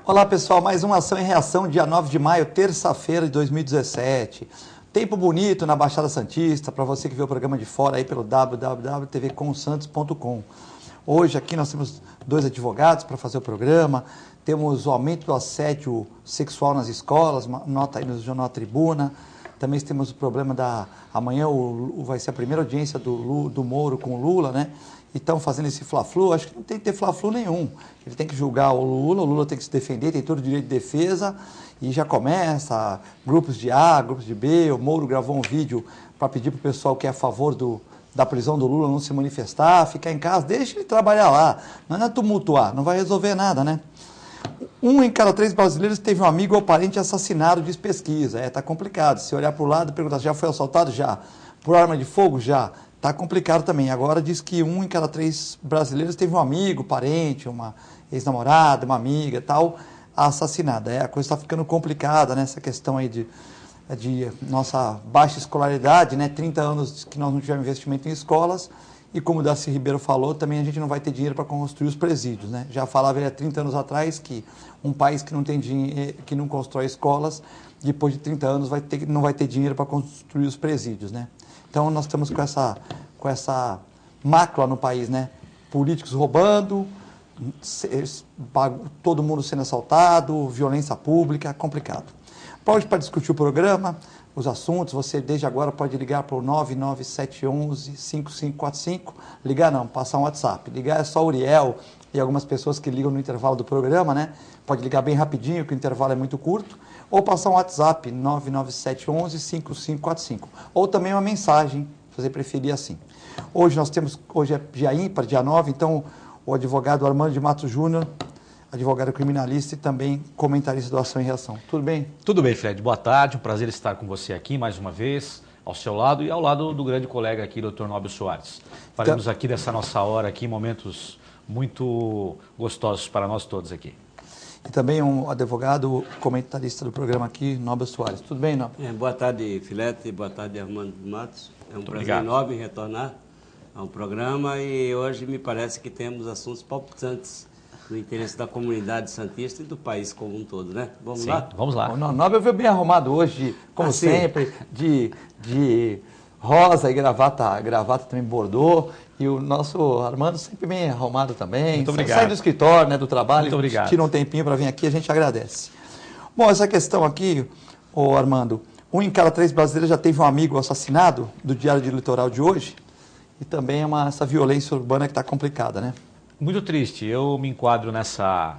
Olá pessoal, mais uma ação e reação, dia 9 de maio, terça-feira de 2017. Tempo bonito na Baixada Santista, para você que vê o programa de fora aí pelo www.tvcomsantos.com. Hoje aqui nós temos dois advogados para fazer o programa, temos o aumento do assédio sexual nas escolas, uma nota aí no Jornal Tribuna. Também temos o problema da... Amanhã vai ser a primeira audiência do Moro com o Lula, né? E estão fazendo esse fla-flu. Acho que não tem que ter fla-flu nenhum. Ele tem que julgar o Lula tem que se defender, tem todo o direito de defesa. E já começa grupos de A, grupos de B. O Moro gravou um vídeo para pedir para o pessoal que é a favor da prisão do Lula não se manifestar, ficar em casa, deixa ele trabalhar lá. Não é tumultuar, não vai resolver nada, né? 1 em cada 3 brasileiros teve um amigo ou parente assassinado, diz pesquisa. Tá complicado. Se olhar para o lado e perguntar, já foi assaltado? Já. Por arma de fogo? Já. Tá complicado também. Agora diz que 1 em cada 3 brasileiros teve um amigo, parente, uma ex-namorada, uma amiga, tal, assassinada. A coisa está ficando complicada, né? Essa questão aí de nossa baixa escolaridade, né? 30 anos que nós não tivemos investimento em escolas. E como o Darcy Ribeiro falou, também a gente não vai ter dinheiro para construir os presídios, né? Já falava ele há 30 anos atrás que um país que não tem dinheiro, que não constrói escolas, depois de 30 anos não vai ter dinheiro para construir os presídios, né? Então nós estamos com essa mácula no país, né? Políticos roubando, todo mundo sendo assaltado, violência pública, complicado. Para discutir o programa, os assuntos, você desde agora pode ligar para o 99711-5545. Ligar não, passar um WhatsApp. Ligar é só o Uriel e algumas pessoas que ligam no intervalo do programa, né? Pode ligar bem rapidinho, que o intervalo é muito curto. Ou passar um WhatsApp, 99711-5545. Ou também uma mensagem, se você preferir assim. Hoje é dia ímpar, dia 9, então o advogado Armando de Matos Júnior, advogado criminalista e também comentarista do Ação e Reação. Tudo bem? Tudo bem, Fred. Boa tarde. Um prazer estar com você aqui mais uma vez, ao seu lado e ao lado do grande colega aqui, Dr. Nóbio Soares. Faremos aqui dessa nossa hora aqui momentos muito gostosos para nós todos aqui. E também um advogado comentarista do programa aqui, Nóbio Soares. Tudo bem, Nóbio? Boa tarde, Filete. Boa tarde, Armando Matos. É um Muito prazer obrigado. enorme retornar ao programa e hoje me parece que temos assuntos palpitantes no interesse da comunidade santista e do país como um todo, né? Vamos Sim, lá? vamos lá. O Nóbio veio bem arrumado hoje, como sempre, de rosa e gravata também bordô. E o nosso Armando sempre bem arrumado também. Muito obrigado. Sai do escritório, né, do trabalho. Muito obrigado. Tira um tempinho para vir aqui, a gente agradece. Bom, essa questão aqui, Armando, 1 em cada 3 brasileiros já teve um amigo assassinado, do Diário de Litoral de hoje. E também essa violência urbana que está complicada, né? Muito triste. Eu me enquadro nessa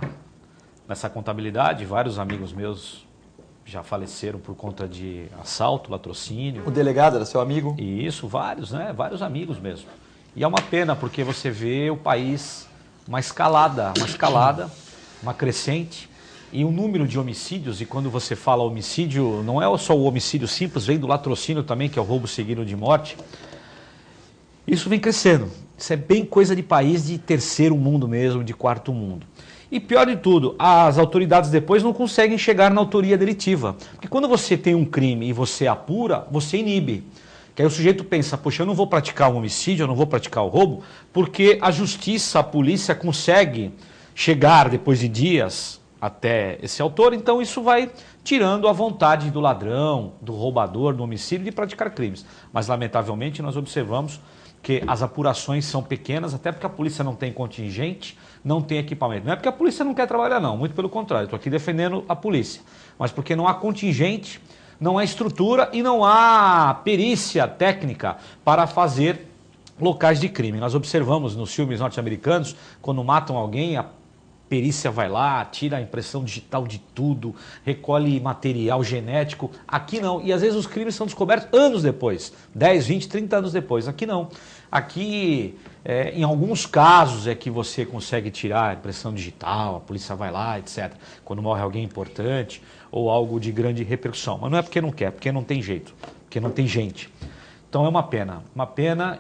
contabilidade. Vários amigos meus já faleceram por conta de assalto, latrocínio. O delegado era seu amigo? E isso, vários, né? Vários amigos mesmo. E é uma pena, porque você vê o país uma escalada, uma crescente, e o número de homicídios, e quando você fala homicídio, não é só o homicídio simples, vem do latrocínio também, que é o roubo seguido de morte. Isso vem crescendo. Isso é bem coisa de país de terceiro mundo mesmo, de quarto mundo. E pior de tudo, as autoridades depois não conseguem chegar na autoria delitiva. Porque quando você tem um crime e você apura, você inibe. Que aí o sujeito pensa, poxa, eu não vou praticar um homicídio, eu não vou praticar o roubo, porque a justiça, a polícia consegue chegar depois de dias até esse autor, então isso vai tirando a vontade do ladrão, do roubador, do homicídio de praticar crimes. Mas lamentavelmente nós observamos que as apurações são pequenas, até porque a polícia não tem contingente, não tem equipamento. Não é porque a polícia não quer trabalhar não, muito pelo contrário, estou aqui defendendo a polícia, mas porque não há contingente, não há estrutura e não há perícia técnica para fazer locais de crime. Nós observamos nos filmes norte-americanos, quando matam alguém, a perícia vai lá, tira a impressão digital de tudo, recolhe material genético. Aqui não. E às vezes os crimes são descobertos anos depois, 10, 20, 30 anos depois. Aqui não. Aqui, em alguns casos, é que você consegue tirar a impressão digital, a polícia vai lá, etc. Quando morre alguém importante ou algo de grande repercussão. Mas não é porque não quer, porque não tem jeito, porque não tem gente. Então é uma pena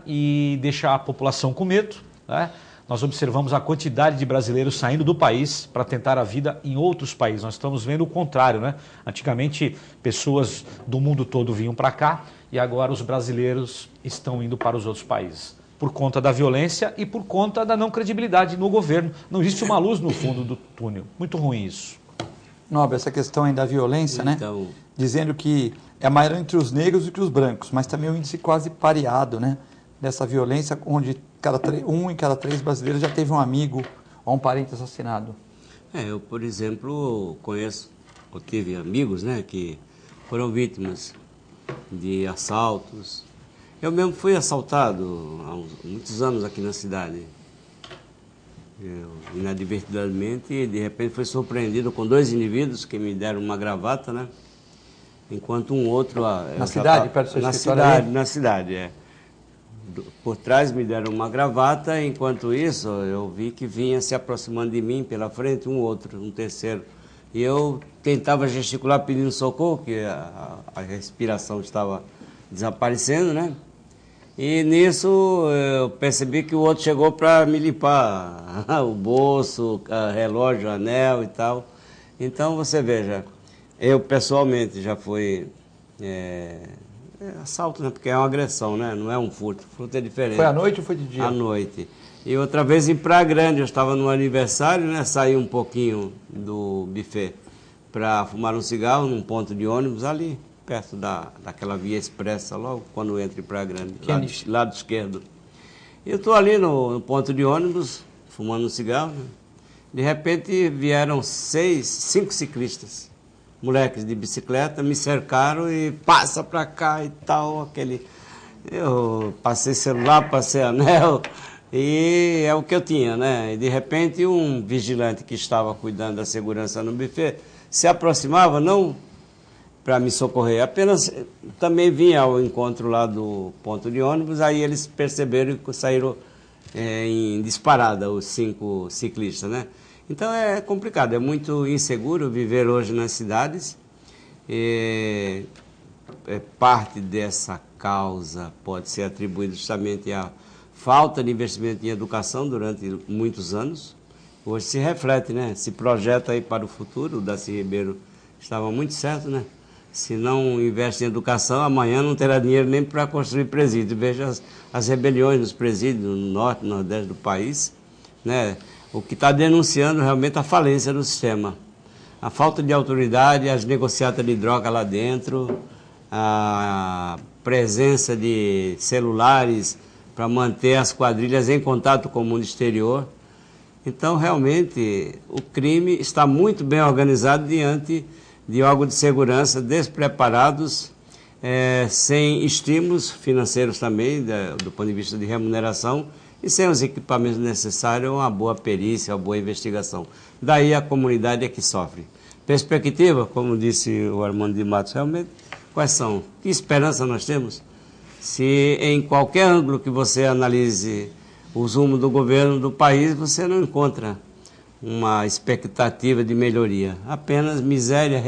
e deixa a população com medo, né? Nós observamos a quantidade de brasileiros saindo do país para tentar a vida em outros países. Nós estamos vendo o contrário, né? Antigamente, pessoas do mundo todo vinham para cá e agora os brasileiros estão indo para os outros países. Por conta da violência e por conta da não credibilidade no governo. Não existe uma luz no fundo do túnel. Muito ruim isso. Nobre, essa questão aí da violência, Então, né? Dizendo que é maior entre os negros do que os brancos, mas também o índice quase pareado, né? Dessa violência, onde um em cada 3 brasileiros já teve um amigo ou um parente assassinado. eu, por exemplo, eu tive amigos, né, que foram vítimas de assaltos. Eu mesmo fui assaltado há muitos anos aqui na cidade. Eu, inadvertidamente, de repente fui surpreendido com 2 indivíduos que me deram uma gravata, né? Enquanto um outro... Na cidade, perto do seu escritório? Na cidade, é. Por trás me deram uma gravata, enquanto isso eu vi que vinha se aproximando de mim pela frente um outro, um terceiro. E eu tentava gesticular pedindo socorro, que a respiração estava desaparecendo, né? E nisso eu percebi que o outro chegou para me limpar o bolso, relógio, anel e tal. Então você veja, eu pessoalmente já fui assalto, né? Porque é uma agressão, né? Não é um furto. Furto é diferente. Foi à noite ou foi de dia? À noite. E outra vez em Praia Grande, eu estava no aniversário, né? Saí um pouquinho do buffet para fumar um cigarro num ponto de ônibus ali, perto daquela via expressa, logo quando entra em Praia Grande, lado esquerdo. Eu estou ali no ponto de ônibus, fumando um cigarro, né? De repente vieram 5 ciclistas, moleques de bicicleta, me cercaram e passa para cá e tal, eu passei celular, passei anel, e é o que eu tinha, né? E de repente um vigilante que estava cuidando da segurança no buffet se aproximava, não para me socorrer, apenas também vinha ao encontro lá do ponto de ônibus, aí eles perceberam e saíram em disparada os 5 ciclistas, né? Então é complicado, é muito inseguro viver hoje nas cidades. Parte dessa causa pode ser atribuída justamente à falta de investimento em educação durante muitos anos. Hoje se reflete, né? Se projeta aí para o futuro. O Darcy Ribeiro estava muito certo, né? Se não investe em educação, amanhã não terá dinheiro nem para construir presídio. Veja as rebeliões nos presídios no norte, no nordeste do país, né? O que está denunciando realmente a falência do sistema. A falta de autoridade, as negociatas de droga lá dentro, a presença de celulares para manter as quadrilhas em contato com o mundo exterior. Então, realmente, o crime está muito bem organizado diante de órgãos de segurança despreparados, sem estímulos financeiros também, do ponto de vista de remuneração, e sem os equipamentos necessários, uma boa perícia, uma boa investigação. Daí a comunidade é que sofre. Perspectiva, como disse o Armando de Matos, realmente, quais são? Que esperança nós temos? Se em qualquer ângulo que você analise o rumo do governo do país, você não encontra uma expectativa de melhoria. Apenas miséria,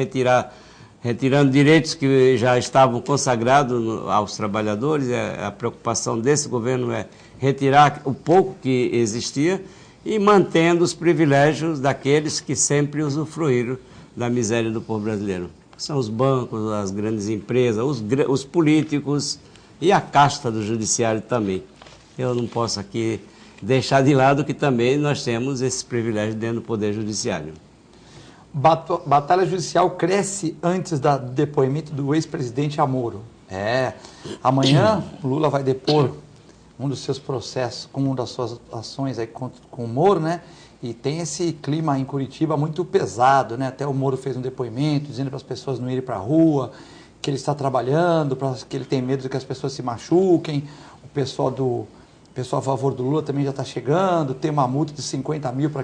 retirando direitos que já estavam consagrados aos trabalhadores. A preocupação desse governo é retirar o pouco que existia e mantendo os privilégios daqueles que sempre usufruíram da miséria do povo brasileiro. São os bancos, as grandes empresas, os políticos e a casta do judiciário também. Eu não posso aqui deixar de lado que também nós temos esses privilégios dentro do Poder Judiciário. Batalha judicial cresce antes do depoimento do ex-presidente Amoro. Amanhã Lula vai depor um dos seus processos, com uma das suas ações aí com o Moro, né? E tem esse clima em Curitiba muito pesado, né? Até o Moro fez um depoimento dizendo para as pessoas não irem para a rua, que ele está trabalhando, que ele tem medo de que as pessoas se machuquem. O pessoal a favor do Lula também já está chegando, tem uma multa de 50 mil para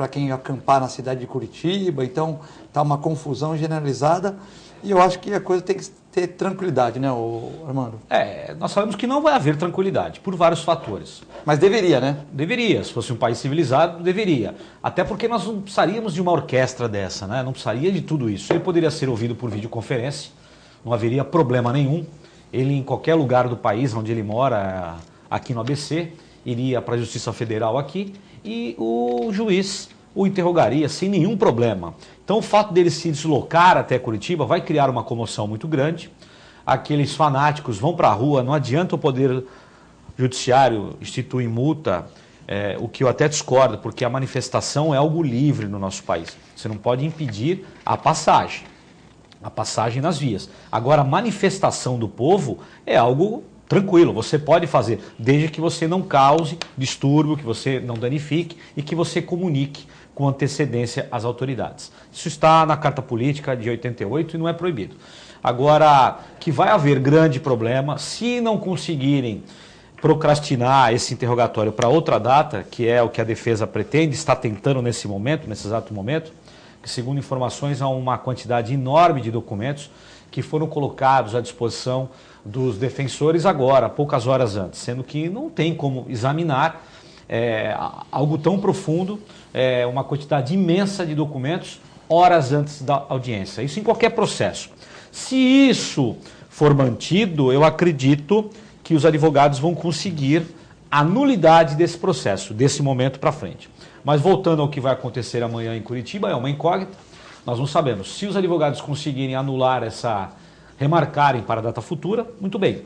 quem acampar na cidade de Curitiba. Então está uma confusão generalizada e eu acho que a coisa tem que ter tranquilidade, né, Armando? Nós sabemos que não vai haver tranquilidade, por vários fatores. Mas deveria, né? Deveria, se fosse um país civilizado, deveria. Até porque nós não precisaríamos de uma orquestra dessa, né? Não precisaria de tudo isso. Ele poderia ser ouvido por videoconferência, não haveria problema nenhum. Ele, em qualquer lugar do país onde ele mora, aqui no ABC, iria para a Justiça Federal aqui e o juiz o interrogaria sem nenhum problema. Então o fato dele se deslocar até Curitiba vai criar uma comoção muito grande. Aqueles fanáticos vão para a rua, não adianta o Poder Judiciário instituir multa o que eu até discordo, porque a manifestação é algo livre no nosso país. Você não pode impedir a passagem nas vias. Agora, a manifestação do povo é algo tranquilo, você pode fazer, desde que você não cause distúrbio, que você não danifique e que você comunique com antecedência às autoridades. Isso está na Carta Política de 88 e não é proibido. Agora, que vai haver grande problema se não conseguirem procrastinar esse interrogatório para outra data, que é o que a defesa pretende, está tentando nesse exato momento, que segundo informações há uma quantidade enorme de documentos que foram colocados à disposição dos defensores agora, poucas horas antes, sendo que não tem como examinar algo tão profundo, uma quantidade imensa de documentos horas antes da audiência. Isso em qualquer processo. Se isso for mantido, eu acredito que os advogados vão conseguir a nulidade desse processo, desse momento para frente. Mas voltando ao que vai acontecer amanhã em Curitiba, é uma incógnita, nós não sabemos. Se os advogados conseguirem anular remarcarem para a data futura, muito bem.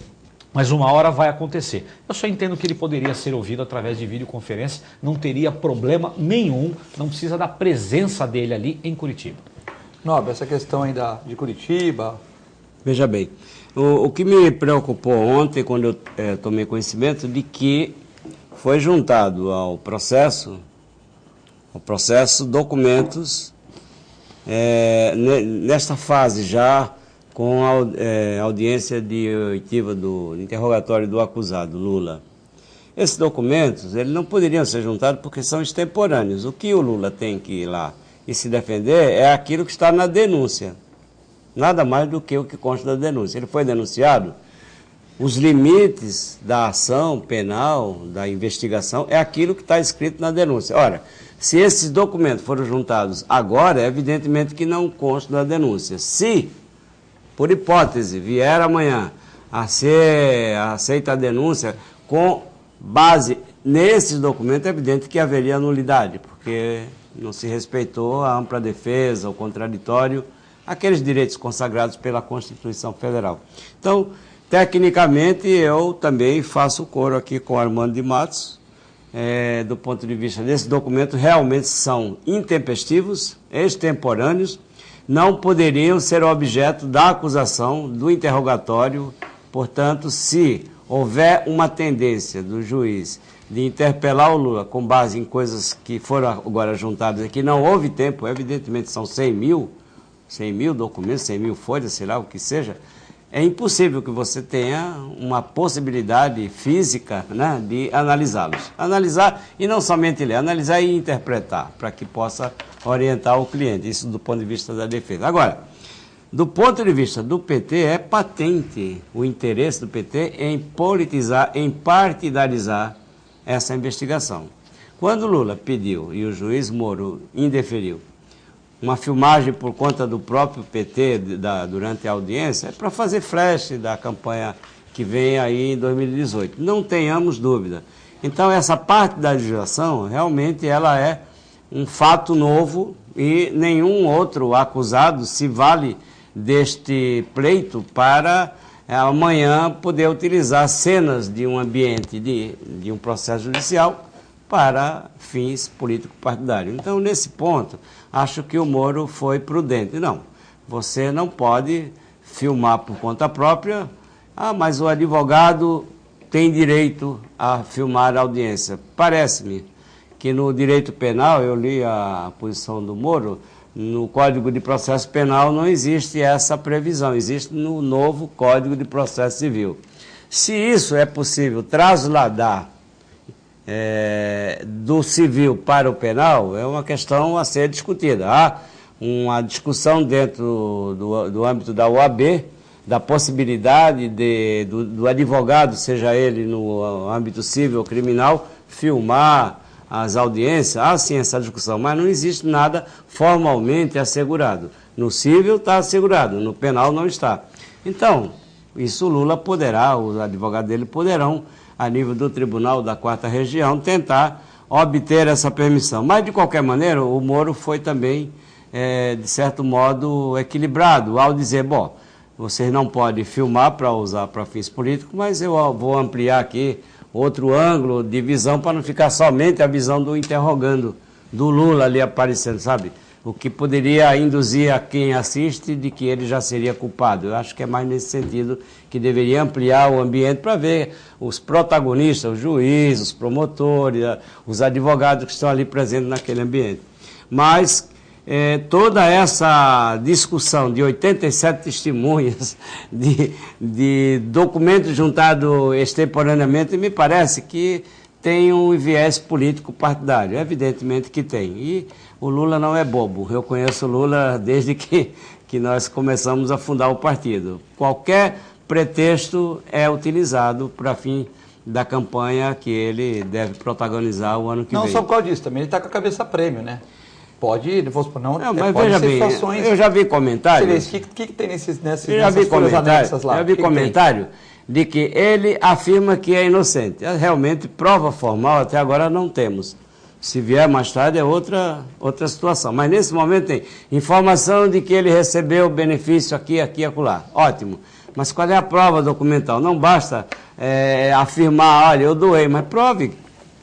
Mas uma hora vai acontecer. Eu só entendo que ele poderia ser ouvido através de videoconferência, não teria problema nenhum, não precisa da presença dele ali em Curitiba. Nobre, essa questão ainda de Curitiba... Veja bem, o que me preocupou ontem, quando eu tomei conhecimento de que foi juntado ao processo documentos, nesta fase já, com a audiência de oitiva do interrogatório do acusado, Lula. Esses documentos, eles não poderiam ser juntados porque são extemporâneos. O que o Lula tem que ir lá e se defender é aquilo que está na denúncia. Nada mais do que o que consta da denúncia. Ele foi denunciado, os limites da ação penal, da investigação, é aquilo que está escrito na denúncia. Ora, se esses documentos foram juntados agora, é evidentemente que não consta na denúncia. Se, por hipótese, vier amanhã a ser aceita a denúncia com base nesses documentos, é evidente que haveria nulidade, porque não se respeitou a ampla defesa, o contraditório, aqueles direitos consagrados pela Constituição Federal. Então, tecnicamente, eu também faço coro aqui com o Armando de Matos, do ponto de vista desses documentos, realmente são intempestivos, extemporâneos, não poderiam ser objeto da acusação, do interrogatório. Portanto, se houver uma tendência do juiz de interpelar o Lula com base em coisas que foram agora juntadas aqui, não houve tempo, evidentemente são 100 mil documentos, 100 mil folhas, sei lá o que seja, é impossível que você tenha uma possibilidade física, né, de analisá-los. Analisar, e não somente ler, analisar e interpretar, para que possa orientar o cliente, isso do ponto de vista da defesa. Agora, do ponto de vista do PT, é patente o interesse do PT em politizar, em partidarizar essa investigação. Quando Lula pediu, e o juiz Moro indeferiu, uma filmagem por conta do próprio PT durante a audiência, é para fazer flash da campanha que vem aí em 2018. Não tenhamos dúvida. Então, essa partidarização, realmente, ela é um fato novo e nenhum outro acusado se vale deste pleito para amanhã poder utilizar cenas de um ambiente de um processo judicial para fins político-partidários. Então, nesse ponto, acho que o Moro foi prudente. Não, você não pode filmar por conta própria, mas o advogado tem direito a filmar a audiência. Parece-me que no direito penal, eu li a posição do Moro, no Código de Processo Penal não existe essa previsão, existe no novo Código de Processo Civil. Se isso é possível trasladar do civil para o penal, é uma questão a ser discutida. Há uma discussão dentro do âmbito da OAB, da possibilidade do advogado, seja ele no âmbito civil ou criminal, filmar as audiências. Há sim essa discussão, mas não existe nada formalmente assegurado. No civil está assegurado, no penal não está. Então, isso o Lula poderá, os advogados dele poderão, a nível do Tribunal da 4ª Região, tentar obter essa permissão. Mas, de qualquer maneira, o Moro foi também, de certo modo, equilibrado ao dizer, bom, vocês não podem filmar para usar para fins políticos, mas eu vou ampliar aqui outro ângulo de visão para não ficar somente a visão do interrogando, do Lula ali aparecendo, sabe? O que poderia induzir a quem assiste de que ele já seria culpado. Eu acho que é mais nesse sentido que deveria ampliar o ambiente para ver os protagonistas, os juízes, os promotores, os advogados que estão ali presentes naquele ambiente. Mas toda essa discussão de 87 testemunhas, de documentos juntados extemporaneamente, me parece que tem um viés político partidário. Evidentemente que tem. E o Lula não é bobo. Eu conheço o Lula desde que nós começamos a fundar o partido. Qualquer pretexto é utilizado para fim da campanha que ele deve protagonizar o ano que vem. Não só por causa disso, também ele está com a cabeça a prêmio, né? Pode, mas pode veja ser bem, situações... eu já vi comentários... O que tem nessas folhas anexas lá? Eu já vi comentário de que ele afirma que é inocente. Realmente, prova formal até agora não temos. Se vier mais tarde é outra situação. Mas nesse momento tem informação de que ele recebeu benefício aqui, acolá. Ótimo. Mas qual é a prova documental? Não basta afirmar, olha, eu doei, mas prove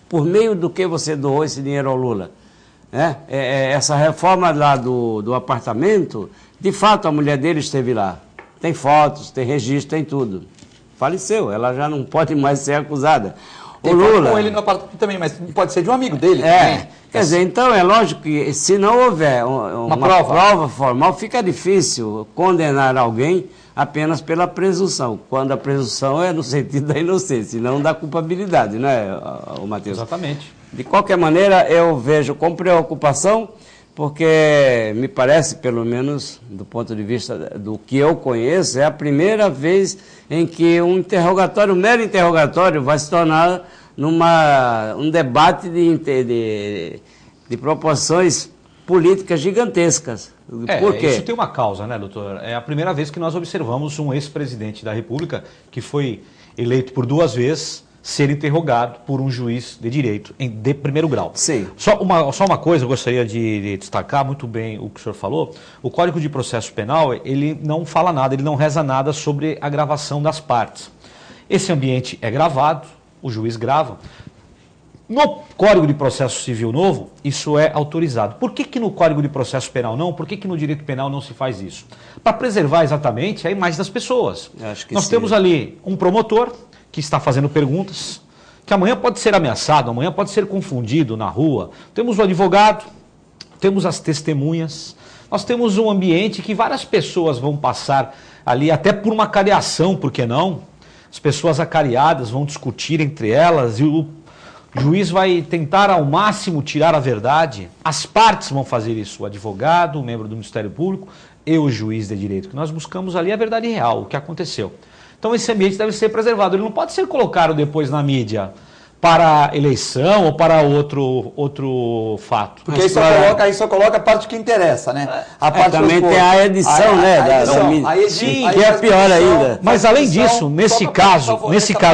por meio do que você doou esse dinheiro ao Lula. Essa reforma lá do apartamento, de fato a mulher dele esteve lá. Tem fotos, tem registro, tem tudo. Faleceu, ela já não pode mais ser acusada. Tem com ele no apartamento também, mas pode ser de um amigo dele. Quer dizer, então é lógico que se não houver uma prova formal, fica difícil condenar alguém apenas pela presunção, quando a presunção é no sentido da inocência, e não da culpabilidade, não é, Matheus? Exatamente. De qualquer maneira, eu vejo com preocupação, porque me parece, pelo menos do ponto de vista do que eu conheço, é a primeira vez em que um mero interrogatório, vai se tornar um debate de proporções políticas gigantescas. Por quê? Isso tem uma causa, né, doutor? É a primeira vez que nós observamos um ex-presidente da República, que foi eleito por 2 vezes, ser interrogado por um juiz de direito de primeiro grau. Sim. Só uma coisa eu gostaria de destacar muito bem o que o senhor falou. O Código de Processo Penal, ele não fala nada, ele não reza nada sobre a gravação das partes. Esse ambiente é gravado, o juiz grava. No Código de Processo Civil novo, isso é autorizado. Por que no Código de Processo Penal não? Por que no direito penal não se faz isso? Para preservar exatamente a imagem das pessoas. Nós temos ali um promotor que está fazendo perguntas, que amanhã pode ser ameaçado, amanhã pode ser confundido na rua. Temos o advogado, temos as testemunhas, nós temos um ambiente que várias pessoas vão passar ali, até por uma careação, por que não? As pessoas acariadas vão discutir entre elas e o juiz vai tentar ao máximo tirar a verdade. As partes vão fazer isso, o advogado, o membro do Ministério Público e o juiz de direito. Que nós buscamos ali a verdade real, o que aconteceu. Então esse ambiente deve ser preservado, ele não pode ser colocado depois na mídia para eleição ou para outro fato. Porque aí só coloca a parte que interessa, né? A parte também tem a edição, da mídia. Sim, que é pior ainda. Mas além disso, nesse caso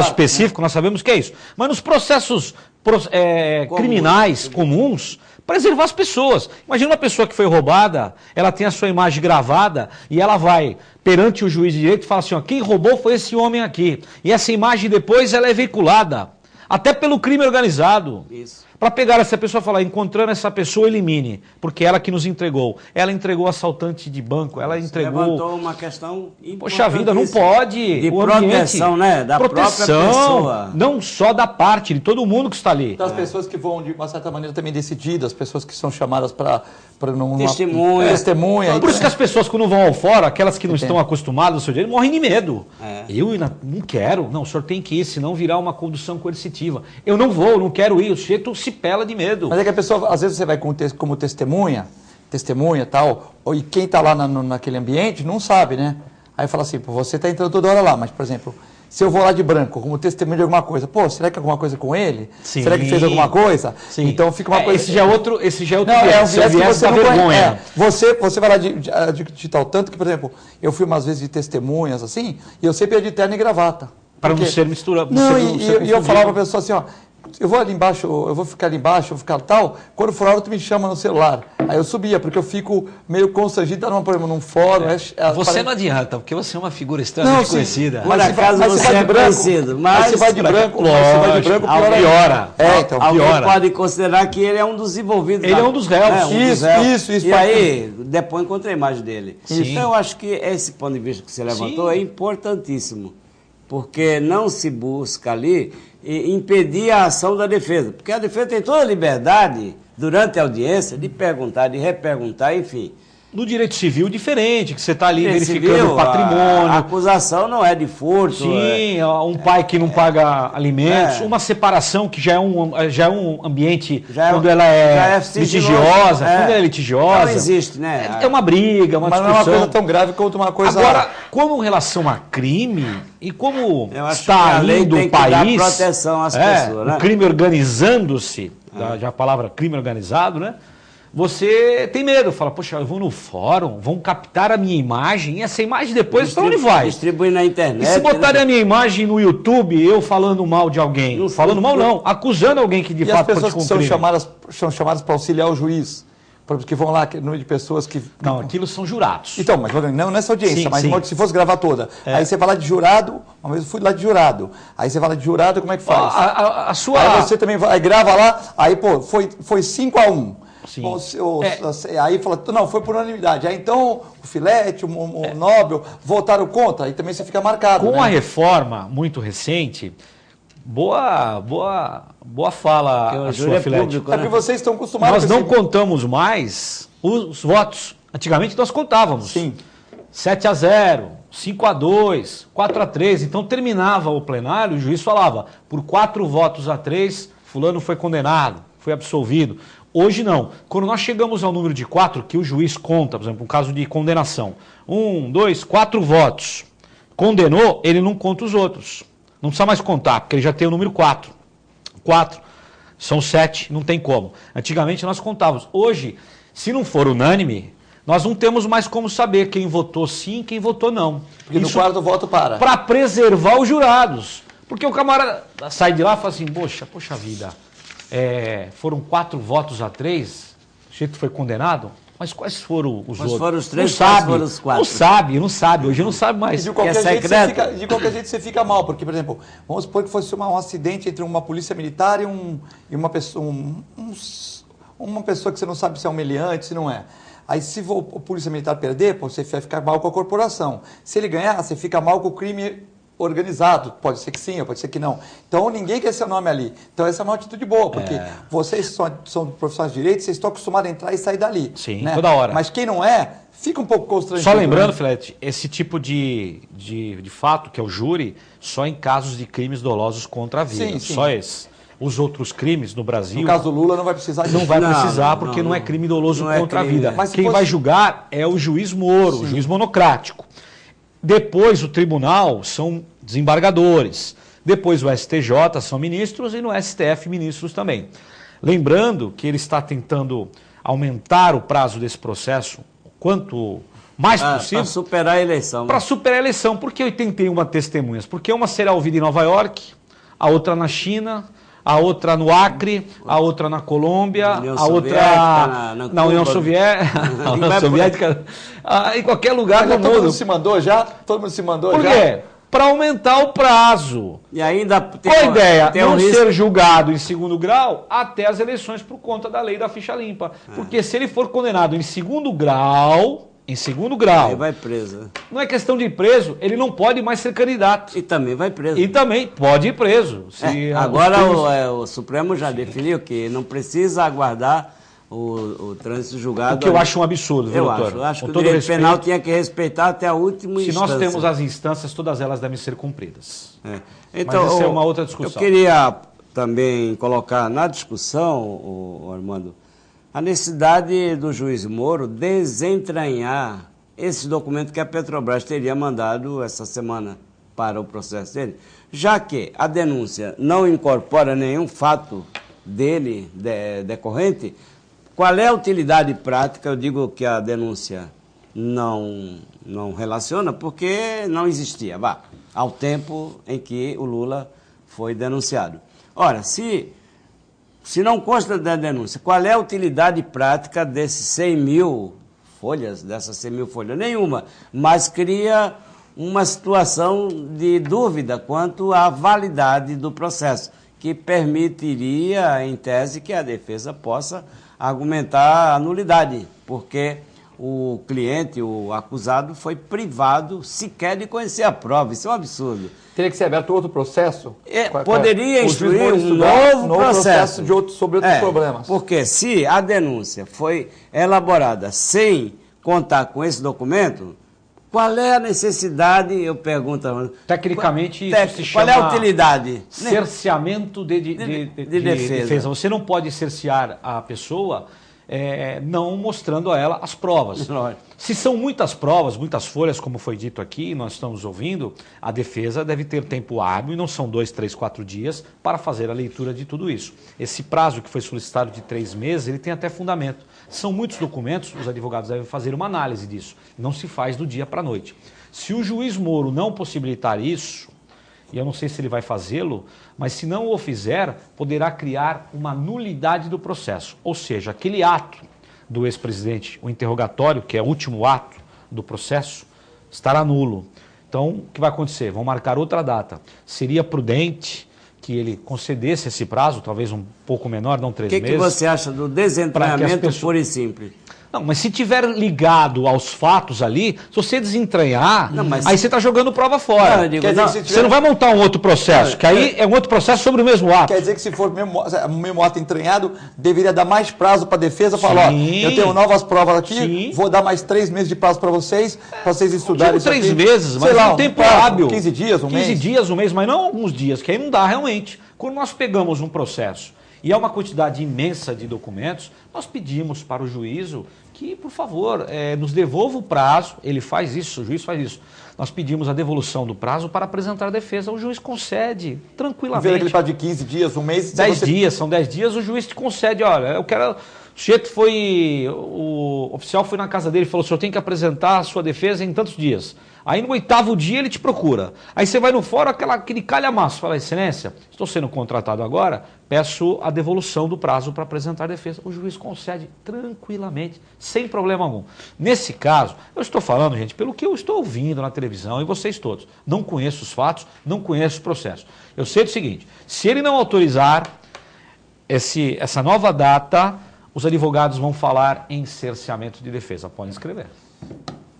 específico, nós sabemos que é isso. Mas nos processos criminais comuns, preservar as pessoas. Imagina uma pessoa que foi roubada, ela tem a sua imagem gravada e ela vai perante o juiz de direito e fala assim, ó, quem roubou foi esse homem aqui. E essa imagem depois ela é veiculada, até pelo crime organizado. Isso. Para pegar essa pessoa e falar, encontrando essa pessoa, elimine, porque ela que nos entregou. Ela entregou assaltante de banco, ela entregou... Levantou uma questão importante. Poxa vida, não pode. De proteção, né? Da própria pessoa. Não só da parte, de todo mundo que está ali. Das pessoas que vão, de uma certa maneira, também decididas, pessoas que são chamadas para... Testemunha. Por isso que as pessoas, quando vão ao fora, aquelas que não estão acostumadas ao seu direito, morrem de medo. Eu não quero. Não, o senhor tem que ir, senão virar uma condução coercitiva. Eu não vou, não quero ir. O sujeito se pela de medo. Mas é que a pessoa, às vezes você vai como testemunha e tal, e quem está lá naquele ambiente não sabe, né? Aí fala assim, pô, você está entrando toda hora lá, mas, por exemplo, se eu vou lá de branco, como testemunha de alguma coisa, pô, será que é alguma coisa com ele? Sim. Será que fez alguma coisa? Sim. Então fica uma coisa... Esse já é outro não, viés, é um viés que você não vergonha. Você vai lá de tal tanto que, por exemplo, eu fui umas vezes de testemunhas assim, e eu sempre ia de terno e gravata. Para não ser misturado. Não, e eu falava para a pessoa assim, ó, eu vou ali embaixo, eu vou ficar ali embaixo, eu vou ficar tal, quando for a hora tu me chama no celular. Aí eu subia, porque eu fico meio constrangido, tá num fórum. Você não adianta, porque você é uma figura extremamente conhecida. Por acaso você é conhecido, mas você vai de branco, piora. Então alguém pode considerar que ele é um dos envolvidos. Ele é um dos réus. Isso. E aí, depois encontrei a imagem dele. Então eu acho que esse ponto de vista que você levantou é importantíssimo, porque não se busca ali impedir a ação da defesa, porque a defesa tem toda a liberdade, durante a audiência, de perguntar, de reperguntar, enfim. No direito civil, diferente, que você está ali verificando o patrimônio. A acusação não é de furto. Sim, um pai que não paga alimentos, uma separação que já é um ambiente quando ela é litigiosa. Quando ela é litigiosa. Não existe, né? É uma briga, uma discussão. Mas não é uma coisa tão grave quanto uma coisa... Agora, como em relação a crime, e como está indo o país... Dar proteção às pessoas, né? O crime organizando-se, já a palavra crime organizado, né? Você tem medo, fala, poxa, eu vou no fórum, vão captar a minha imagem, e essa imagem depois para onde vai? Distribuir na internet. E se botarem a minha imagem no YouTube, eu falando mal de alguém? Não falando mal não, acusando alguém que de fato praticou um crime. E as pessoas que são chamadas para auxiliar o juiz, porque vão lá, número de pessoas que... Não, aquilo são jurados. Então, mas não nessa audiência, sim, mas sim. Se fosse gravar toda. Aí você vai lá de jurado, uma vez eu fui lá de jurado, aí você vai lá de jurado, como é que faz? A sua... Aí você também vai, grava lá, aí pô, foi 5-1. Sim. Aí fala, não, foi por unanimidade. Aí então o Filete, o Nobel votaram contra, aí também você fica marcado. Com a reforma muito recente, boa fala, a sua Filete. É porque vocês estão acostumados. Nós não contamos mais os votos. Antigamente nós contávamos. Sim. 7-0, 5-2, 4-3. Então terminava o plenário, o juiz falava, por 4 votos a 3, fulano foi condenado, foi absolvido. Hoje não. Quando nós chegamos ao número de 4, que o juiz conta, por exemplo, um caso de condenação, 1, 2, 4 votos, condenou, ele não conta os outros. Não precisa mais contar, porque ele já tem o número 4. 4, são 7, não tem como. Antigamente nós contávamos. Hoje, se não for unânime, nós não temos mais como saber quem votou sim e quem votou não. Porque no quarto voto para. Para preservar os jurados. Porque o camarada sai de lá e fala assim, poxa vida... foram 4 votos a 3, o sujeito foi condenado, mas quais foram os outros? Foram os 3, não sabe, foram os 4? Não sabe, hoje não sabe mais. De qualquer jeito você fica mal, porque, por exemplo, vamos supor que fosse um acidente entre uma polícia militar e uma pessoa, uma pessoa que você não sabe se é um meliante, se não é. Aí se a polícia militar perder, você vai ficar mal com a corporação. Se ele ganhar, você fica mal com o crime organizado, pode ser que sim, ou pode ser que não. Então ninguém quer seu nome ali. Então essa é uma atitude boa, porque vocês são profissionais de direito, vocês estão acostumados a entrar e sair dali. Sim, né? toda hora. Mas quem não é, fica um pouco constrangido. Só lembrando, Filete, esse tipo de fato, que é o júri, só em casos de crimes dolosos contra a vida. Sim. Só esse. Os outros crimes no Brasil... No caso do Lula não vai precisar disso. Não vai precisar, porque não é crime doloso contra a vida. Mas quem vai julgar é o juiz Moro, o juiz monocrático. Depois o tribunal são desembargadores. Depois o STJ são ministros e no STF ministros também. Lembrando que ele está tentando aumentar o prazo desse processo o quanto mais possível. Para superar a eleição. Para superar a eleição. Por que 81 testemunhas? Porque uma será ouvida em Nova York, a outra na China, a outra no Acre, a outra na Colômbia, a outra na União Soviética, em qualquer lugar do mundo. Todo mundo se mandou já? Todo mundo se mandou já? Por quê? Para aumentar o prazo. E ainda tem Qual a ideia? Não ser julgado em segundo grau até as eleições por conta da lei da ficha limpa. Porque se ele for condenado em segundo grau... Ele vai preso. Não é questão de ir preso, ele não pode mais ser candidato. E também vai preso. E também pode ir preso. Agora o Supremo já definiu que não precisa aguardar o trânsito julgado. O que eu acho um absurdo, viu, doutor? Eu acho que o direito penal tinha que respeitar até a última instância. Se nós temos as instâncias, todas elas devem ser cumpridas. Então, mas essa é uma outra discussão. Eu queria também colocar na discussão, Armando, a necessidade do juiz Moro desentranhar esse documento que a Petrobras teria mandado essa semana para o processo dele, já que a denúncia não incorpora nenhum fato dele decorrente. Qual é a utilidade prática? Eu digo que a denúncia não relaciona porque não existia, ao tempo em que o Lula foi denunciado. Ora, se não consta da denúncia, qual é a utilidade prática desses 100 mil folhas, dessas 100 mil folhas? Nenhuma, mas cria uma situação de dúvida quanto à validade do processo, que permitiria, em tese, que a defesa possa argumentar a nulidade, porque o cliente, o acusado, foi privado sequer de conhecer a prova. Isso é um absurdo. Teria que ser aberto outro processo? Poderia instruir um novo processo sobre outros problemas. Porque se a denúncia foi elaborada sem contar com esse documento, qual é a necessidade, eu pergunto... Tecnicamente, isso se chama... Qual é a utilidade? Cerceamento de defesa. Você não pode cercear a pessoa não mostrando a ela as provas. Se são muitas provas, muitas folhas, como foi dito aqui, nós estamos ouvindo, a defesa deve ter tempo hábil, e não são 2, 3, 4 dias, para fazer a leitura de tudo isso. Esse prazo que foi solicitado de 3 meses, ele tem até fundamento. São muitos documentos, os advogados devem fazer uma análise disso. Não se faz do dia para a noite. Se o juiz Moro não possibilitar isso, e eu não sei se ele vai fazê-lo, mas se não o fizer, poderá criar uma nulidade do processo. Ou seja, aquele ato do ex-presidente, o interrogatório, que é o último ato do processo, estará nulo. Então, o que vai acontecer? Vão marcar outra data. Seria prudente que ele concedesse esse prazo, talvez um pouco menor, não 3 meses. O que você acha do desentranhamento puro e simples? Não, mas se tiver ligado aos fatos ali, se você desentranhar, aí você está jogando prova fora. Você não vai montar um outro processo, que aí é um outro processo sobre o mesmo ato. Quer dizer que se for o mesmo ato entranhado, deveria dar mais prazo para a defesa, falar, ó, eu tenho novas provas aqui, vou dar mais 3 meses de prazo para vocês estudarem isso aqui. 3 meses, mas lá, um tempo hábil. 15 dias, um mês? 15 dias, um mês, mas não alguns dias, que aí não dá realmente. Quando nós pegamos um processo e é uma quantidade imensa de documentos, nós pedimos para o juízo que, por favor, nos devolva o prazo. Ele faz isso, o juiz faz isso. Nós pedimos a devolução do prazo para apresentar a defesa. O juiz concede tranquilamente. Aquele prazo de 15 dias, um mês... 10 dias, são 10 dias, o juiz te concede, olha, eu quero... O sujeito o oficial foi na casa dele e falou, o senhor tem que apresentar a sua defesa em tantos dias. Aí no 8º dia ele te procura. Aí você vai no fórum, aquele calhamaço, fala, excelência, estou sendo contratado agora, peço a devolução do prazo para apresentar a defesa. O juiz concede tranquilamente, sem problema algum. Nesse caso, eu estou falando, gente, pelo que eu estou ouvindo na televisão, e vocês todos, não conheço os fatos, não conheço o processo. Eu sei do seguinte, se ele não autorizar essa nova data, os advogados vão falar em cerceamento de defesa. Podem escrever.